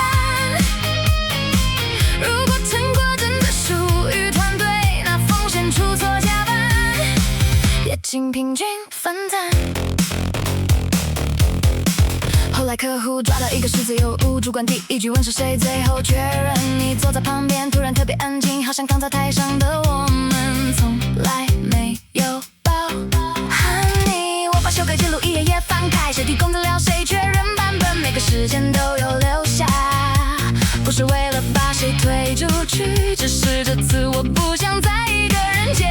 如果成果真的属于团队，那风险出错加班，也请平均分担。后来客户抓到一个十字有误，主管第一句问是谁，最后确认你坐在旁边，突然特别安静，好像刚在台上的我们从来没有包含你。我把修改记录一页页翻开，谁提供资料谁确认版本，每个时间都有留下，不是为了把谁推出去，只是这次我不想再一个人结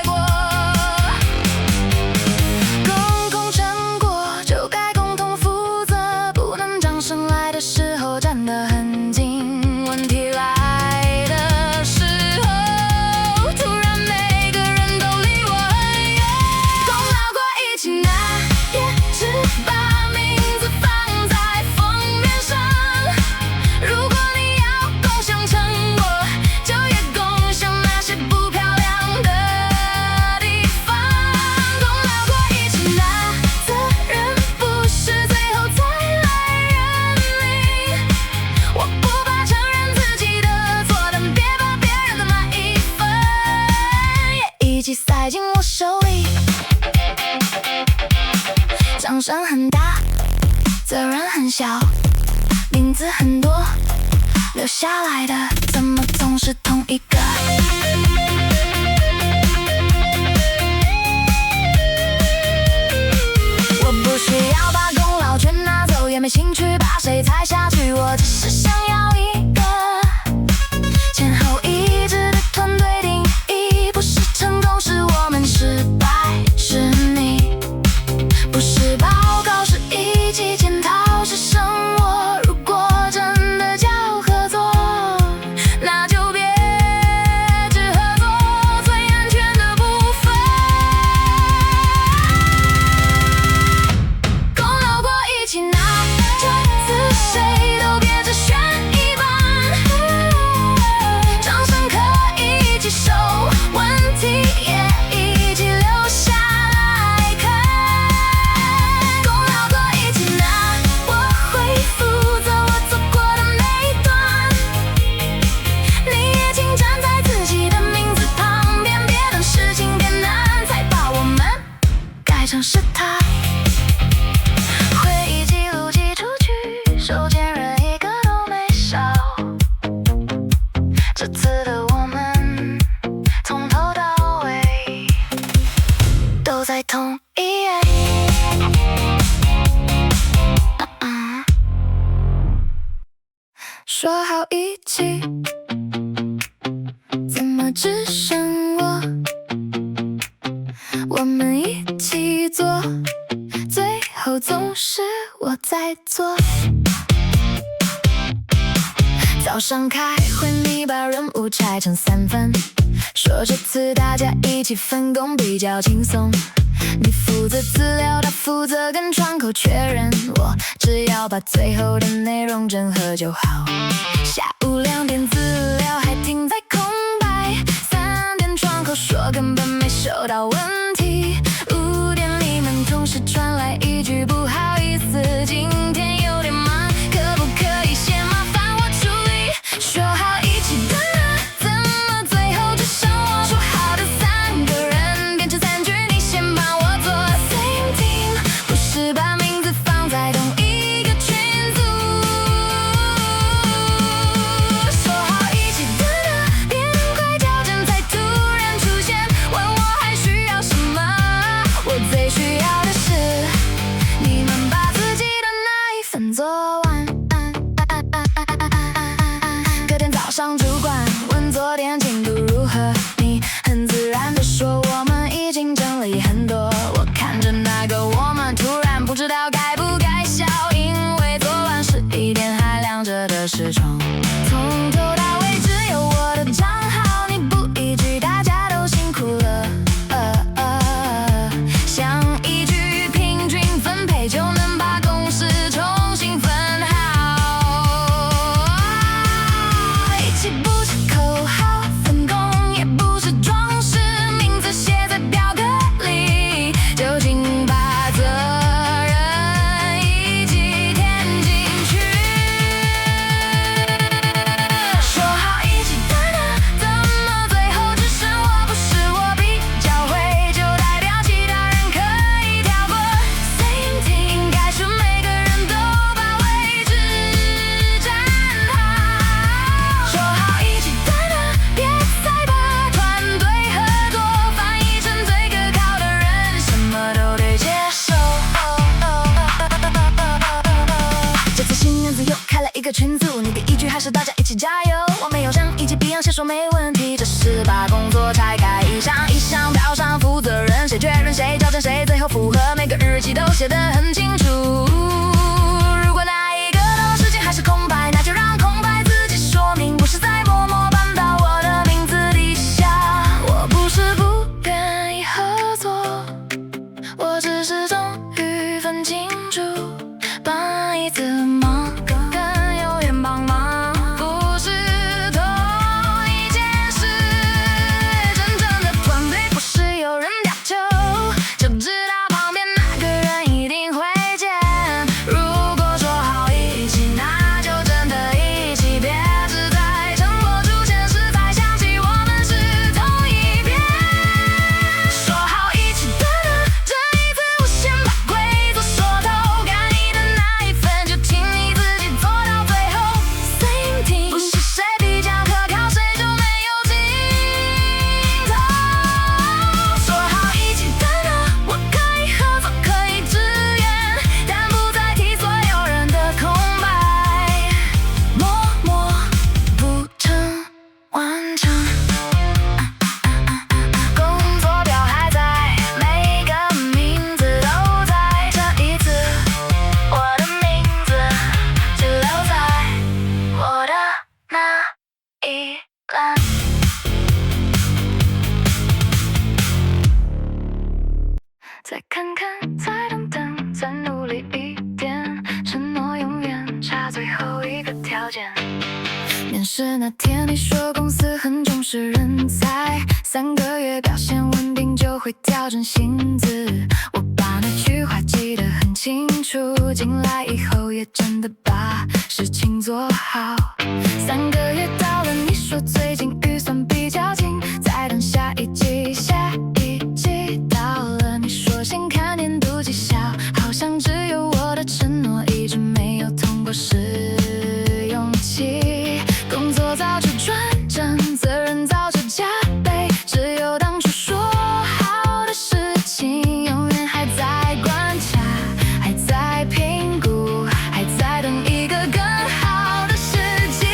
果。公共成果就该共同负责，不能掌声来的时候站得很近，问题来的时候，突然每个人都离我很远。功劳过一起拿，别只把名字放在封面上，如果你要共享成果，就也共享那些不漂亮的地方。功劳过一起拿，责任不是最后才来认领，我不怕承认自己的错，但别把别人的那一份也一起塞进我手里。掌声很大，责任很小，名字很多，留下来的怎么总是同一个？我不需要把功劳全拿走，也没兴趣把谁踩下去，我只是想要一个前后一致的团队定义，不是成功是我们，失败是你，不是报告是一起检讨是生活，如果真的叫合作，那就别只合作最安全的部分。功劳过一起拿，这次谁都别只选说好一起，怎么只剩我们一起做，最后总是我在做。早上开会，你把任务拆成3份，说这次大家一起分工比较轻松。你负责资料，他负责跟窗口确认，我只要把最后的内容整合就好。下午2点资料还停在空白，3点窗口说根本没收到问题，5点你们同事传来一句不好意思，今天有点忙，可不可以先麻烦我处理？说好一起的人，怎么最后只剩我？说好的3个人变成3句，你先帮我做 same team， 不是把名字放在同一个群组。说好一起的人，变快条件才突然出现，问我还需要什么？我最需要的是你们把自己的那一份做完。隔天早上主管问昨天进度如何，你很自然地说我们已经整理很多。我看着那个我们，突然不知道该不该笑，因为昨晚11点还亮着的视窗，从头到尾只有我的账号，你不一句大家都辛苦了。想一句平均分配就能把公式重新分好，一起不是口号，分工也不是装饰，名字写在表格里，就请把责任一起填进去。说好一起的人，怎么最后只剩我？不是我比较会，就代表其他人可以跳过 same team， 应该说每个人都把位置站好。说好一起的人，别再把团队合作翻译成最可靠的人，什么都得接受。这次新娘子又开了一个群组，你第一句还是大家一起加油，我没有像以前一样先说没问题，这是把工作拆开一项表上负责人，谁确认谁交件谁最后符合，每个日期都写得很清楚。如果哪一个的时间还是空白，那就让空白自己说明，不是在默默搬到我的名字底下。我不是不愿意合作，我只是终于分清楚，帮一次忙跟有点帮忙不是同一件事。真正的团队不是有人屌球就知道旁边那个人一定会见。如果说好一起，那就真的一起，别只在承诺出现时才想起我们是同一边。说好一起的人，这一次我先把规则说透，该你的那一份就请你自己做到最后 same team， 不是谁比较可靠谁就没有尽头。说好一起的人，我可以合作可以支援，但不再替所有人的空白，默默不成完成。工作表还在，每个名字都在，这一次我的名字只留在我的那一栏。再看看，再等等，再努力一点，承诺永远差最后一个条件。面试那天你说公司很重视人才，3个月表现稳定就会调整薪资。我把那句话记得很清楚，进来以后也真的把事情做好。3个月到了，你说最近预算比较紧，再等下一季，下一季到了，你说先看年度绩效，好像只有我的承诺一直没有通过试用期。工作早就转正，责任早就加倍，只有当初说好的事情永远还在观察，还在评估，还在等一个更好的时机。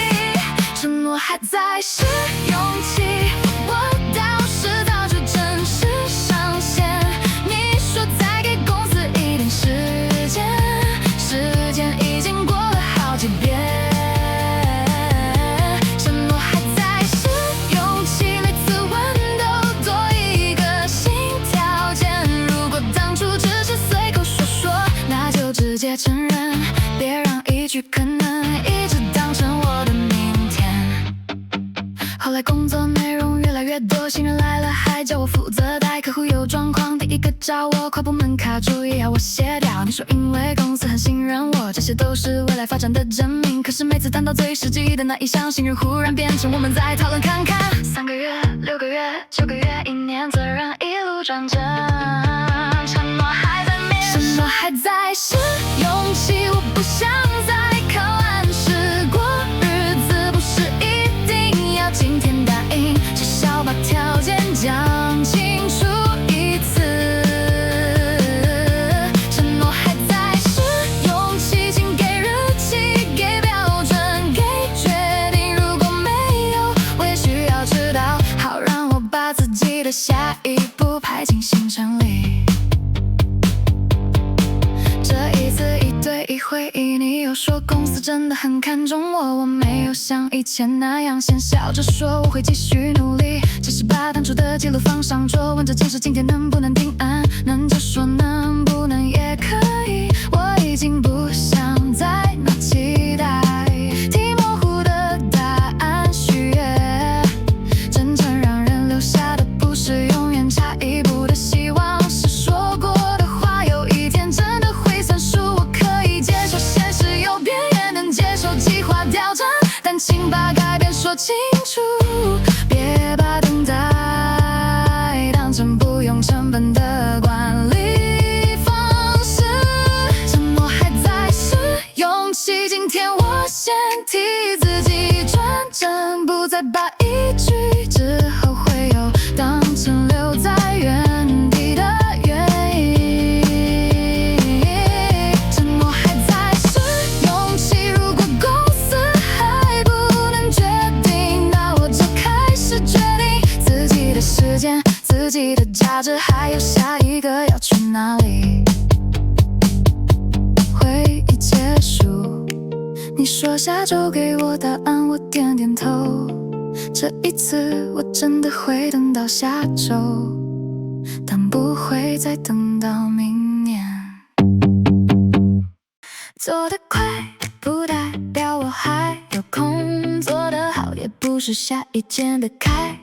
新人来了还叫我负责带客户有状况，第一个找我跨部门卡住也要我卸掉。你说因为公司很信任我，这些都是未来发展的证明。可是每次谈到最实际的那一项，信任忽然变成我们再讨论看看。3个月、6个月、9个月、1年，责任一路转正，承诺还在面试，承诺还在试用期，我不想再靠暗示过日子，不是一定要今天答应，至少把条件讲清楚一次。承诺还在试用期，请给日期，给标准，给决定。如果没有，我也需要知道，好让我把自己的下一步排进行程里。这一次1对1会议，你又说公司真的很看重我，我没有像以前那样先笑着说我会继续努力，只是把当初的记录放上桌，问这件事今天能不能定案，能就说能不能也可以，我已经不想再拿期待题模糊的答案续约，真正让人留下的不是永远差一步的希望，是说过的话有一天真的会算数，我可以接受现实有变，也能接受计划调整，但请把改变说清楚，别把等待当成不用成本的管理方式。承诺还在试用期，今天我先替自己转正，不再把一句之后会有当成留在原地的原因。承诺还在试用期，如果公司还不能决定，那我就开始决定自己的时间、自己的价值，还有下一个要去哪里。会议结束，你说下周给我答案，我点点头。这一次我真的会等到下周，但不会再等到明年。做得快不代表我还有空，做得好也不是下一件的开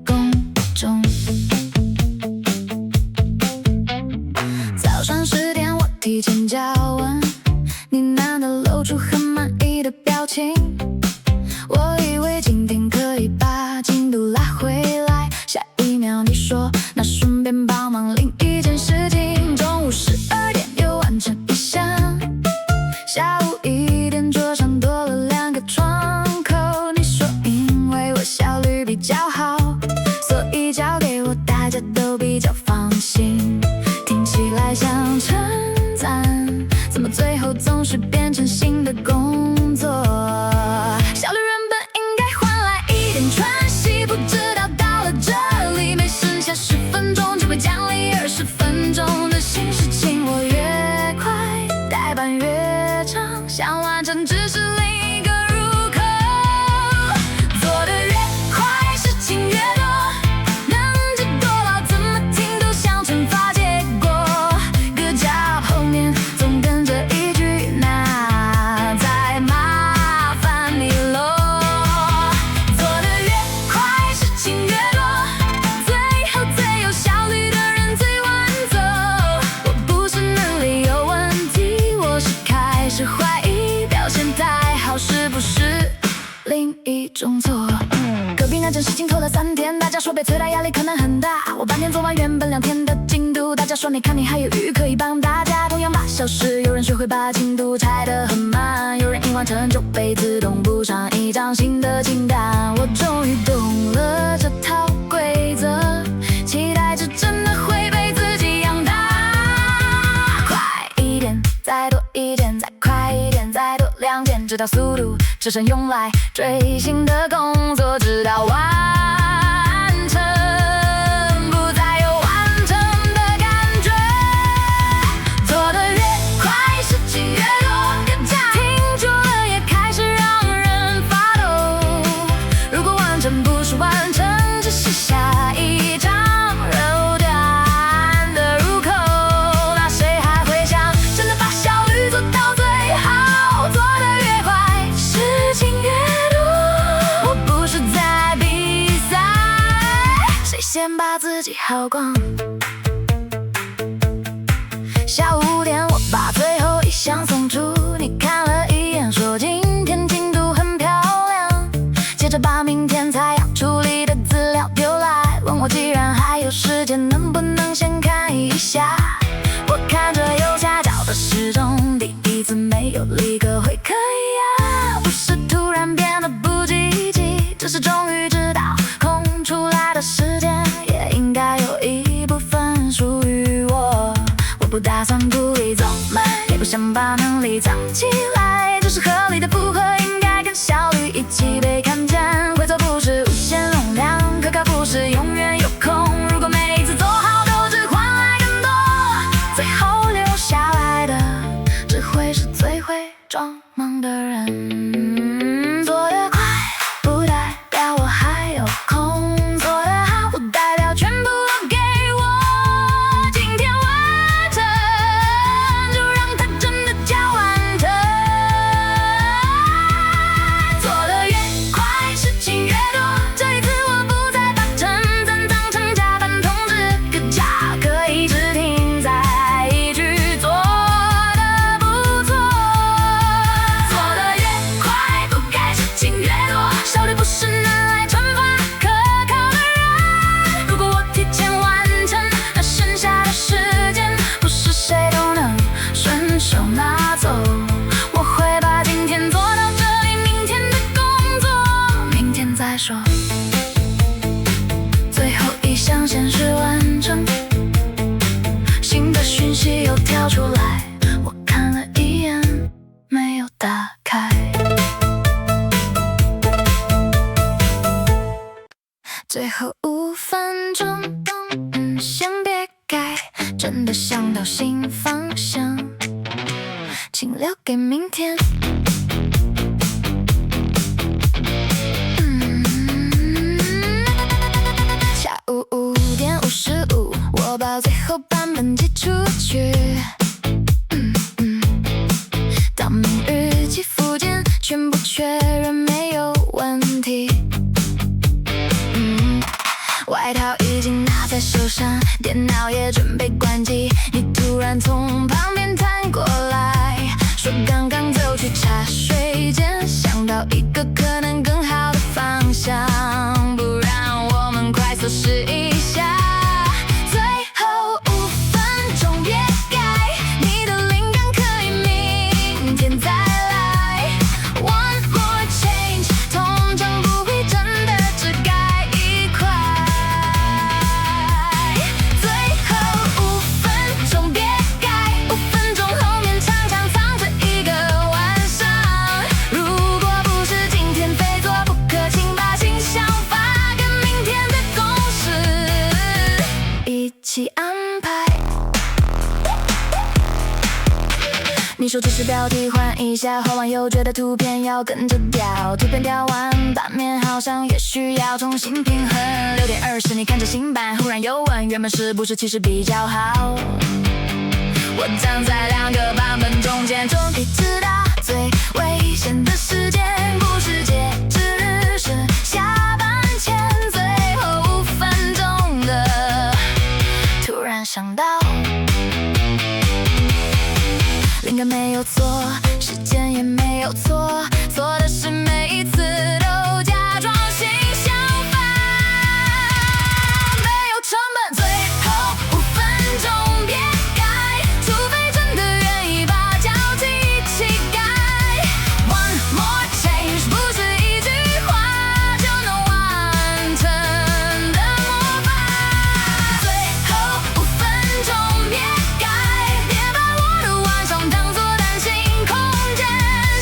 工中。早上10点我提前叫问，你难得露出很满意的表情，我以为今天可以把进度拉回来，下一秒你说那顺便帮忙另一件事情，中午12点又完成一项，下午1点桌上多了2个窗口，你说因为我效率比较好，所以交给我大家都比较放心，听起来像称赞，怎么最后总是变成新的工作，效率原本应该换来一点喘息，不知道到了这里没剩下10分钟就会奖励20分钟的新事情，我越快代办越长，想完成只是另一个入口，做得越快事情越多，能者多劳，怎么听都像惩罚结果，Good job 后面总跟着一句那再麻烦你咯，做得越快事情越多，最后最有效率的人最晚走，我不是能力有问题，我是开始怀疑表现太好是不是另一种错。隔壁那件事情拖了3天，大家说被催大压力可能很大，我半天做完原本2天的进度，大家说你看你还有余可以帮大家同样8小时，有人学会把进度拆得很慢，有人一完成就被自动补上一张新的清单，我终于懂了这套规则，期待值真的会被自己养大，快一点再多一点，再快一点再多2点，直到速度只剩用来追星的工作，直到完成不再有完成的感觉，做得越快事情越多，停住了也开始让人发抖，如果完成不是完成，只是下一张任务答案的入口，那谁还会想真的把效率做到最好，做得越快事情越多，我不是在比赛，好逛。下午5点，我把最后一项送出，你看了一眼，说今天进度很漂亮。接着把明天才要处理的资料丢来，问我既然还有时间，能不能先看一下。我看着右下角的时钟，第一次没有立刻回可以啊，不是突然变得不积极，只是终于知道空出来的时间也应该有一部分属于我。我不打算故意走慢，也不想把能力藏起来，只是合理的负荷应该跟效率一起被看见。规则不是无限容量，可靠不是永远有空。如果每一次做好都只换来更多，最后留下来的只会是最会装忙的人。做得快不代表我还有空，做得好不代表全部都给我。今天完成，就让它真的叫完成。做得越快，事情越多。这一次我不再把称赞当成加班通知，个价可以只停在一句做得不错。做得越快，不该事情越多。效率不是拿来惩罚可靠的人。如果我提前完成，那剩下的时间不是谁都能顺手拿走。我会把今天做到这里，明天的工作明天再说。最后一项显示完成，新的讯息又跳出来，我看了一眼，没有打开。最后5分钟，先别改，真的想到新方向，请留给明天。下午5点55，我把最后版本寄出去。到明日期附件全部确认没有问题。外套已经拿在手上，电脑也准备关机。你突然从旁边探过来，说刚刚走去茶水间，想到一个可能更好的方向，不然我们快速试一下。最后5分钟别改，你的灵感可以明天再来。One more change， 通常不会真的只改一块。最后5分钟别改，5分钟后面常常藏着一个晚上。如果不是今天非做不可，请把新想法跟明天的公式一起安排。你说只是标题换一下，后网友觉得图片要跟着调，图片调完版面好像也需要重新平衡。6点20，你看着新版，忽然又问原本是不是其实比较好。我站在2个版本中间，终于知道最危险的时间不是截止日，是下班前最后5分钟的。突然想到，灵感没有错，时间也没有错，错的是每一次都假装新想法，没有成本。最后5分钟别改，除非真的愿意把交集一起改。One more change， 不是一句话就能完成的魔法。最后5分钟别改，别把我的晚上当作担心空间，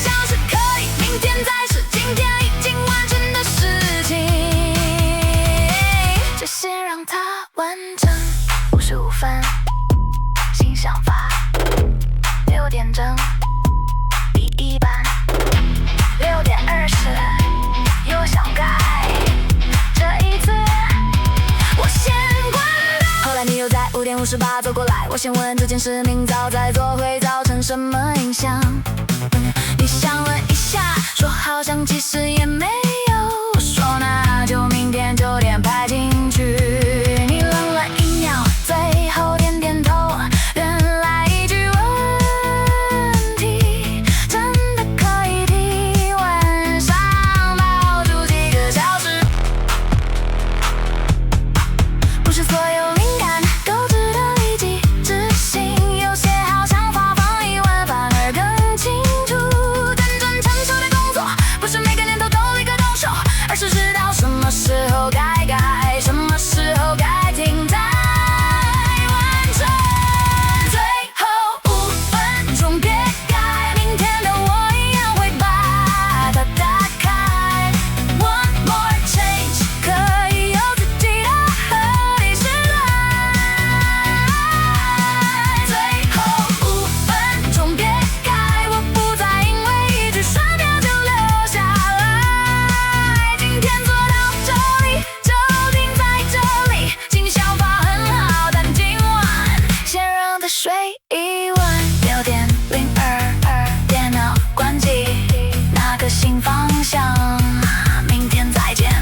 像是可以明天再是今天已经完成的事情，就先让它完成。55分，新想法，6点整，第一版，6点20，又想改，这一次我先关掉。后来你又在5点58走过来，我先问这件事明早再做会造成什么影响。你想了一下，说好像其实也没有。我说那就明天9点排进去。你愣了一定方向，明天再见。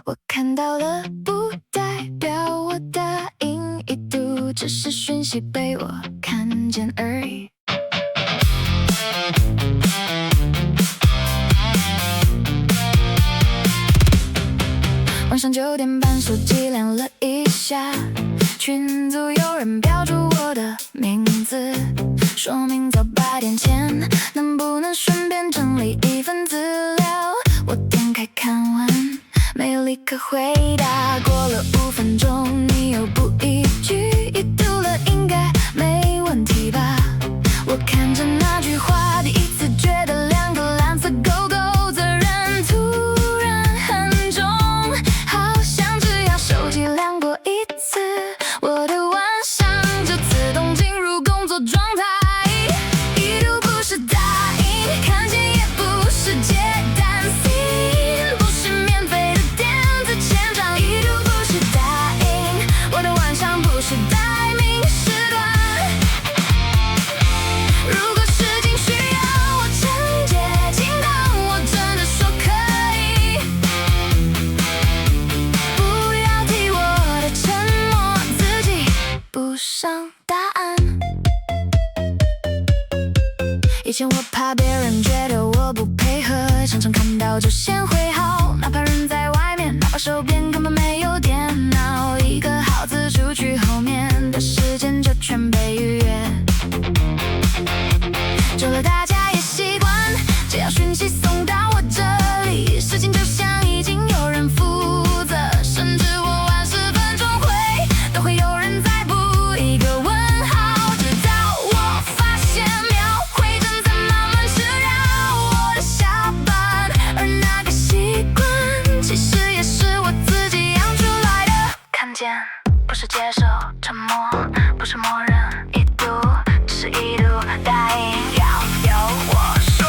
我看到了，不代表我答应已读，只是讯息被我看见而已。晚上9点半，手机亮了一下，群组有人标注我的名字，说明早8点前能不能顺便整理一份资料。我点开看完，没有立刻回答。过了5分钟，你又补一句已读了，应该没问题吧？我看着那句话，第一次觉得2个蓝色勾勾，责任突然很重，好像只要手机亮过一次，我的晚上就自动进入工作状态。已读不是答应，看见也不是接单 ，Seen 不是免费的电子签章。已读不是答应，我的晚上不是待命时段。如果事情需要我承接，请当我真的说可以，不要替我的沉默自己补上答案。以前我怕别人觉得我不配合，常常看到就先回好，哪怕人在外面，哪怕手边根本没有电脑，一个好字出去，后面的时间就全被预约。久了大家也习惯，只要讯息送到我这里，事情就像已经有人负责，甚至我晚10分钟回，都会有人再补一个问号，直到我发现秒回正在慢慢吃掉我的下班。而那个习惯，其实也是我自己养出来的。看见不是接受，沉默不是默认，已读只是已读，答应要由我说。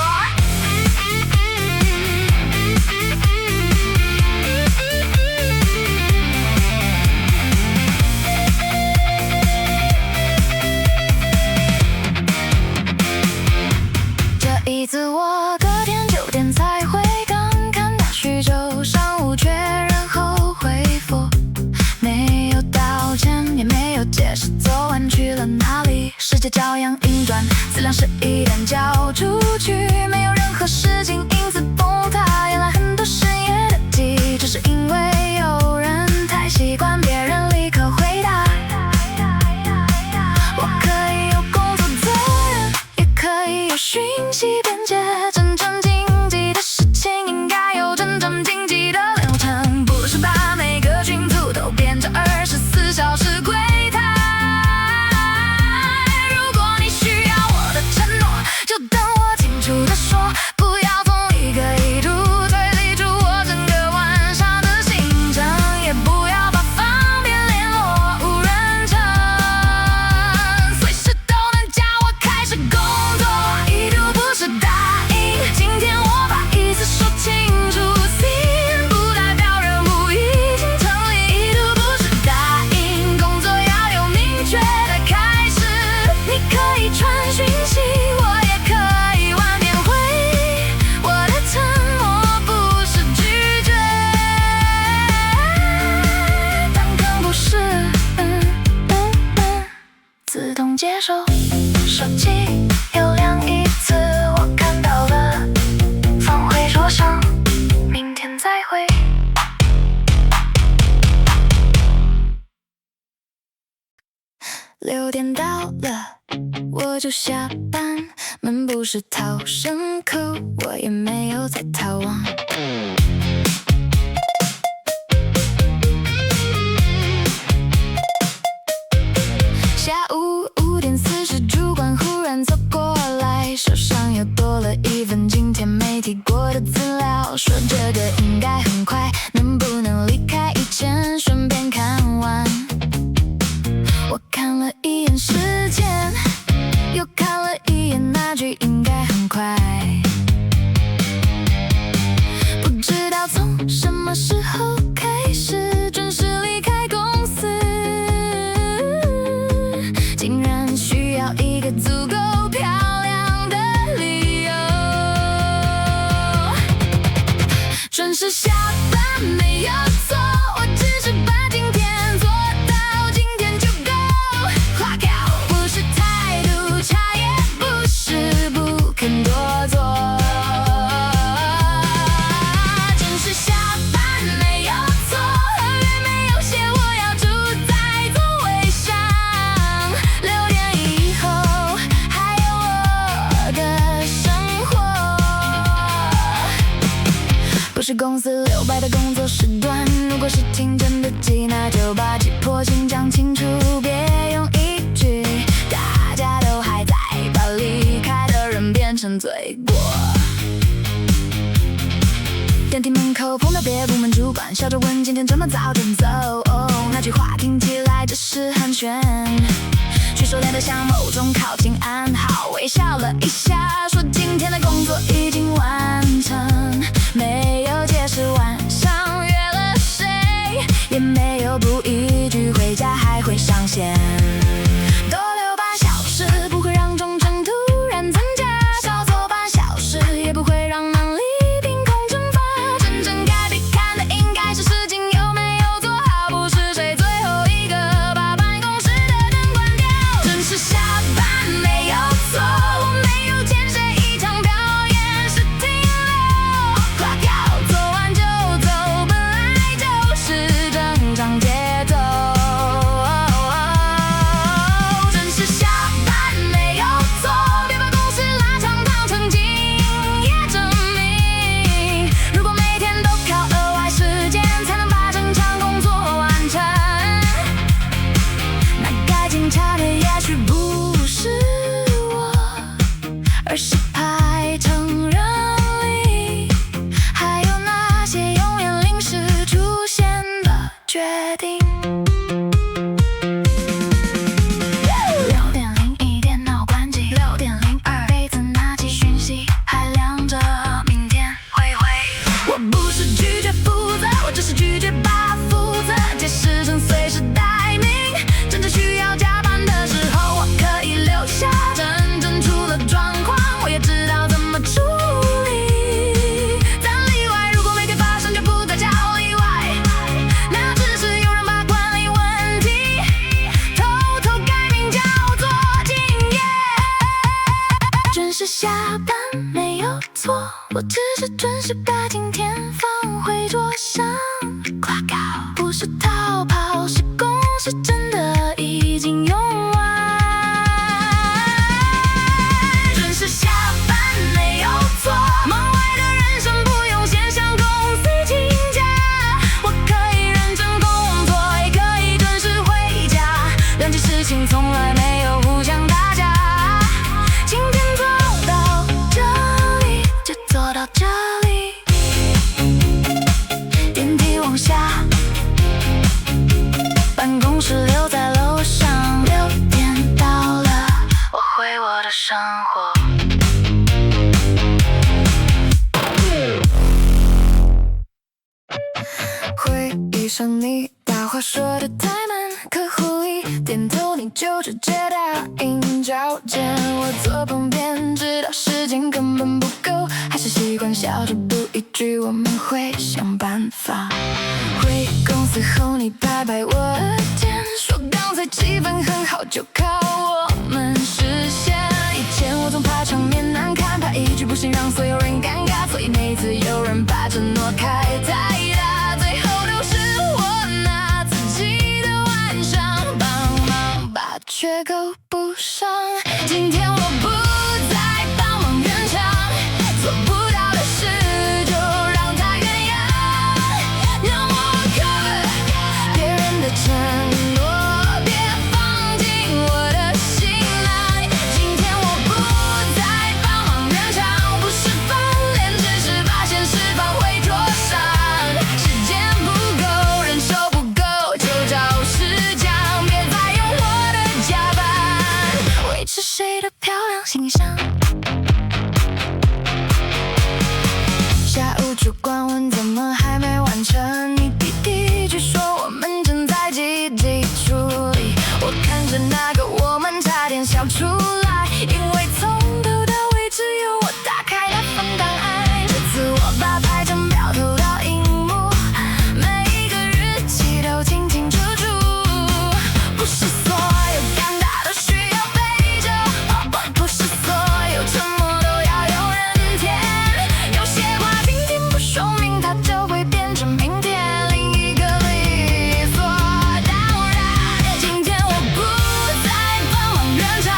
这一次我隔天9点才回，刚看到许久，上午确认后回复，没有道歉，也没有解释昨晚去了哪里，世界照样运转，资料是一旦交出去，没有任何事情因此崩塌。原来很多深夜的记，只是因为有人太习惯别人立刻回答。我可以有工作责任，也可以有讯息边界，真正经济的事情应该有真正经济的流程，不是把每个群组都变成24小时柜台。如果你需要我的承诺，就等我清楚地说，不要从一个已读推理出我整个晚上的行程，也不要把方便联络无人称，随时都能叫我开始工作。已读不是答应，今天我把意思说清楚，Seen 不代表任务已经成立。已读不是答应，工作要有明确的开始，你可以传讯息，我也可以晚点回，我的沉默不是拒绝，但更不是自动接受。手机又亮一次，我看到了，放回桌上，明天再回。6点到了，我就下班，门不是逃生口，我也没有在逃亡。下午5点40，主管忽然走过来，手上又多了一份今天没提过的资料，说这个应该很快，能不能离开以前顺便看完。我看了一眼时间，又看了一眼那句应该很快，不知道从什么时候开始准时离开公司，竟然需要一个组是公司600的工作时段。如果事情真的急，那就把急迫性讲清楚，别用一句大家都还在，把离开的人变成罪过。电梯门口碰到别部门主管，笑着问今天这么早就走。那句话听起来只是寒暄，却收敛得像某种靠近暗号。微笑了一下，说今天的工作已经完成，没有解释晚上约了谁，也没有补一句回家还会上线。多留半小时不会让忠诚突然增加，少做半小时也不会让能力凭空蒸发。真正该被看的应该是事情有没有做好，不是谁最后一个把办公室的灯关掉。准时下班没有错，我没有欠谁一场表演是停留。clock out 做完就走，本来就是正常节奏。准时下班没有错，别把公事拉长当成敬业证明。如果每天都靠额外时间才能把正常工作完成，那该警察的也许不是我，而是排成人里还有那些永远临时出现的决定。6:01电脑关机，6:02被子拿起讯息还亮着，明天会回。我不是拒绝负责，我只是拒绝把负责解释成随时待命。真正需要加班的时候，我可以留下，真正出了状况我也知道怎么处理。但例外，如果每天发生就不再叫例外，那只是有人把管理问题偷偷改名叫做敬业。准时下班没有错，我只是准时把今天放回桌上。clock out 不是逃跑，是公事真的已经用完。准时下班没有错，忙外的人生不用先向公司请假。我可以认真工作，也可以准时回家，两件事情从来没有互相打架。今天做到这里就做到这里，电梯往下，办公室留在楼上，6点到了，我回我的生活。会议上你把话说得太慢，客户一点头你就直接答应交件。我坐旁边知道时间根本不够，还是习惯笑着补一句我们会想办法。回公司后你拍拍我的肩，说刚才气氛很好，就靠我们实现。以前我总怕场面难看，怕一句不行让所有人尴尬，所以每次有人把承诺开太大，最后都是我拿自己的晚上帮忙把缺口补上。今天我不再帮忙圆场，做不到的事就让它原样，让我 cover 别人的承诺，别放进我的行囊。今天我不再帮忙圆场，不是翻脸，只是把现实放回桌上。时间不够，人手不够，就找时讲，别再用我的加班维持谁的漂亮形象。下午主管问怎么还没完成，你第一句说我们正在积极处理。我看着那个我们差点笑出来，因为从头到尾只有我打开那份档案。这次我把排程表投到荧幕，每一个日期都清清楚楚。不是所有尴尬都需要背着，不是所有沉默都要有人填。有些话今天不说明，它就会变成明天另一个理所当然。今天我不再帮忙圆场，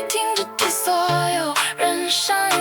停止替所有人上演。